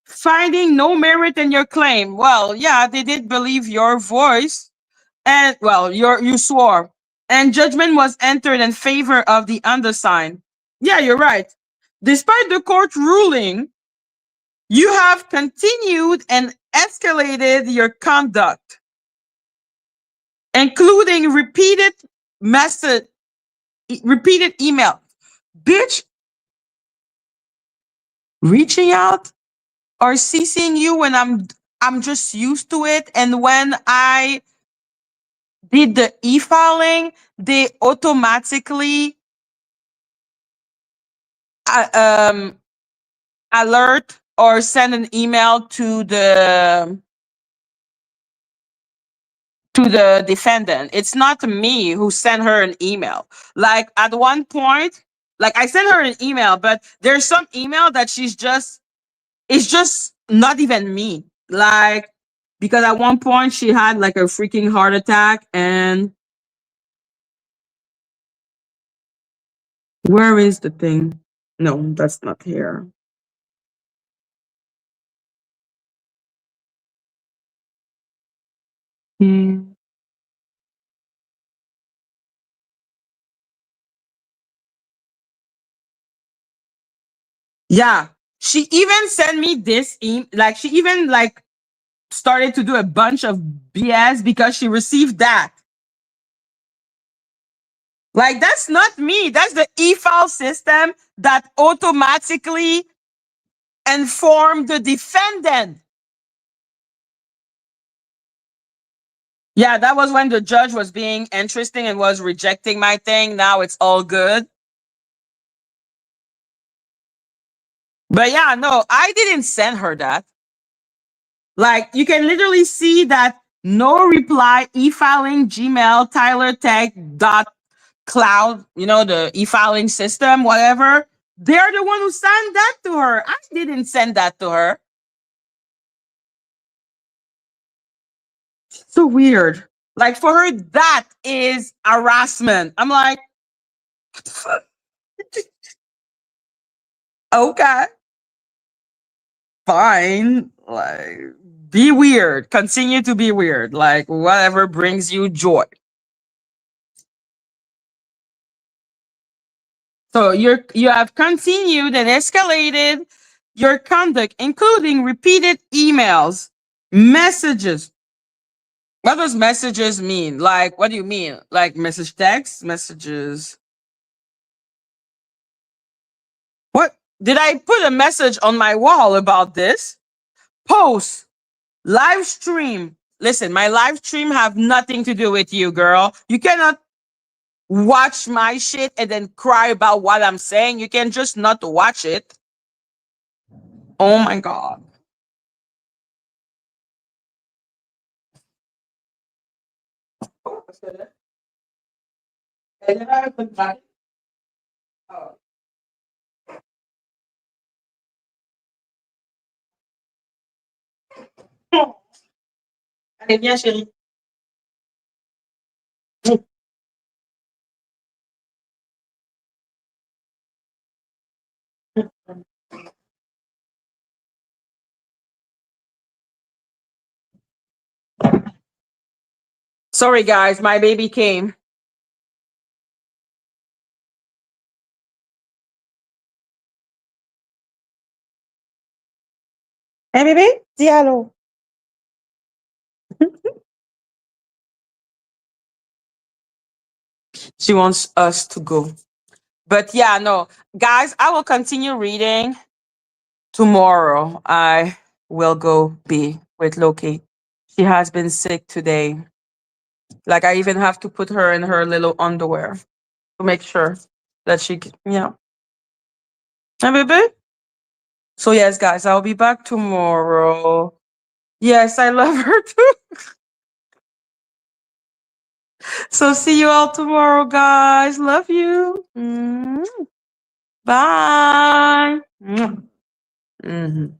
Finding no merit in your claim. Well, yeah, they did believe your voice. And, well, you swore. And judgment was entered in favor of the undersigned. Yeah, you're right. Despite the court ruling, you have continued and escalated your conduct, including repeated email. Bitch, reaching out or CCing you when I'm just used to it. And when I did the e-filing, they automatically alert or send an email to the defendant. It's not me who sent her an email. Like at one point, like I sent her an email, but there's some email that it's just not even me. Like, because at one point she had like a freaking heart attack. And where is the thing? No, that's not here. Yeah. She even sent me this like she even like started to do a bunch of BS because she received that. Like, that's not me. That's the e-file system that automatically informed the defendant. Yeah, that was when the judge was being interesting and was rejecting my thing. Now it's all good. But yeah, no, I didn't send her that. Like, you can literally see that no reply, e-filing, Gmail, Tyler Tech dot cloud, the e-filing system, whatever. They're the one who sent that to her. I didn't send that to her. So weird. Like, for her, that is harassment. I'm like, what the fuck? Okay. Fine. Like, be weird. Continue to be weird. Like, whatever brings you joy. So you have continued and escalated your conduct, including repeated emails, messages. What does messages mean? Like, what do you mean? Like message text, messages? What? Did I put a message on my wall about this? Post, live stream. Listen, my live stream have nothing to do with you, girl. You cannot watch my shit and then cry about what I'm saying. You can just not watch it. Oh my God. Allez, viens, chérie. Sorry, guys, my baby came. Hey, bébé, dis allô. She wants us to go. But yeah, no, guys, I will continue reading tomorrow. I will go be with Loki. She has been sick today. Like I even have to put her in her little underwear to make sure that yeah. Hey, baby. So yes, guys, I'll be back tomorrow. Yes, I love her too. So see you all tomorrow, guys. Love you. Bye. Mhm.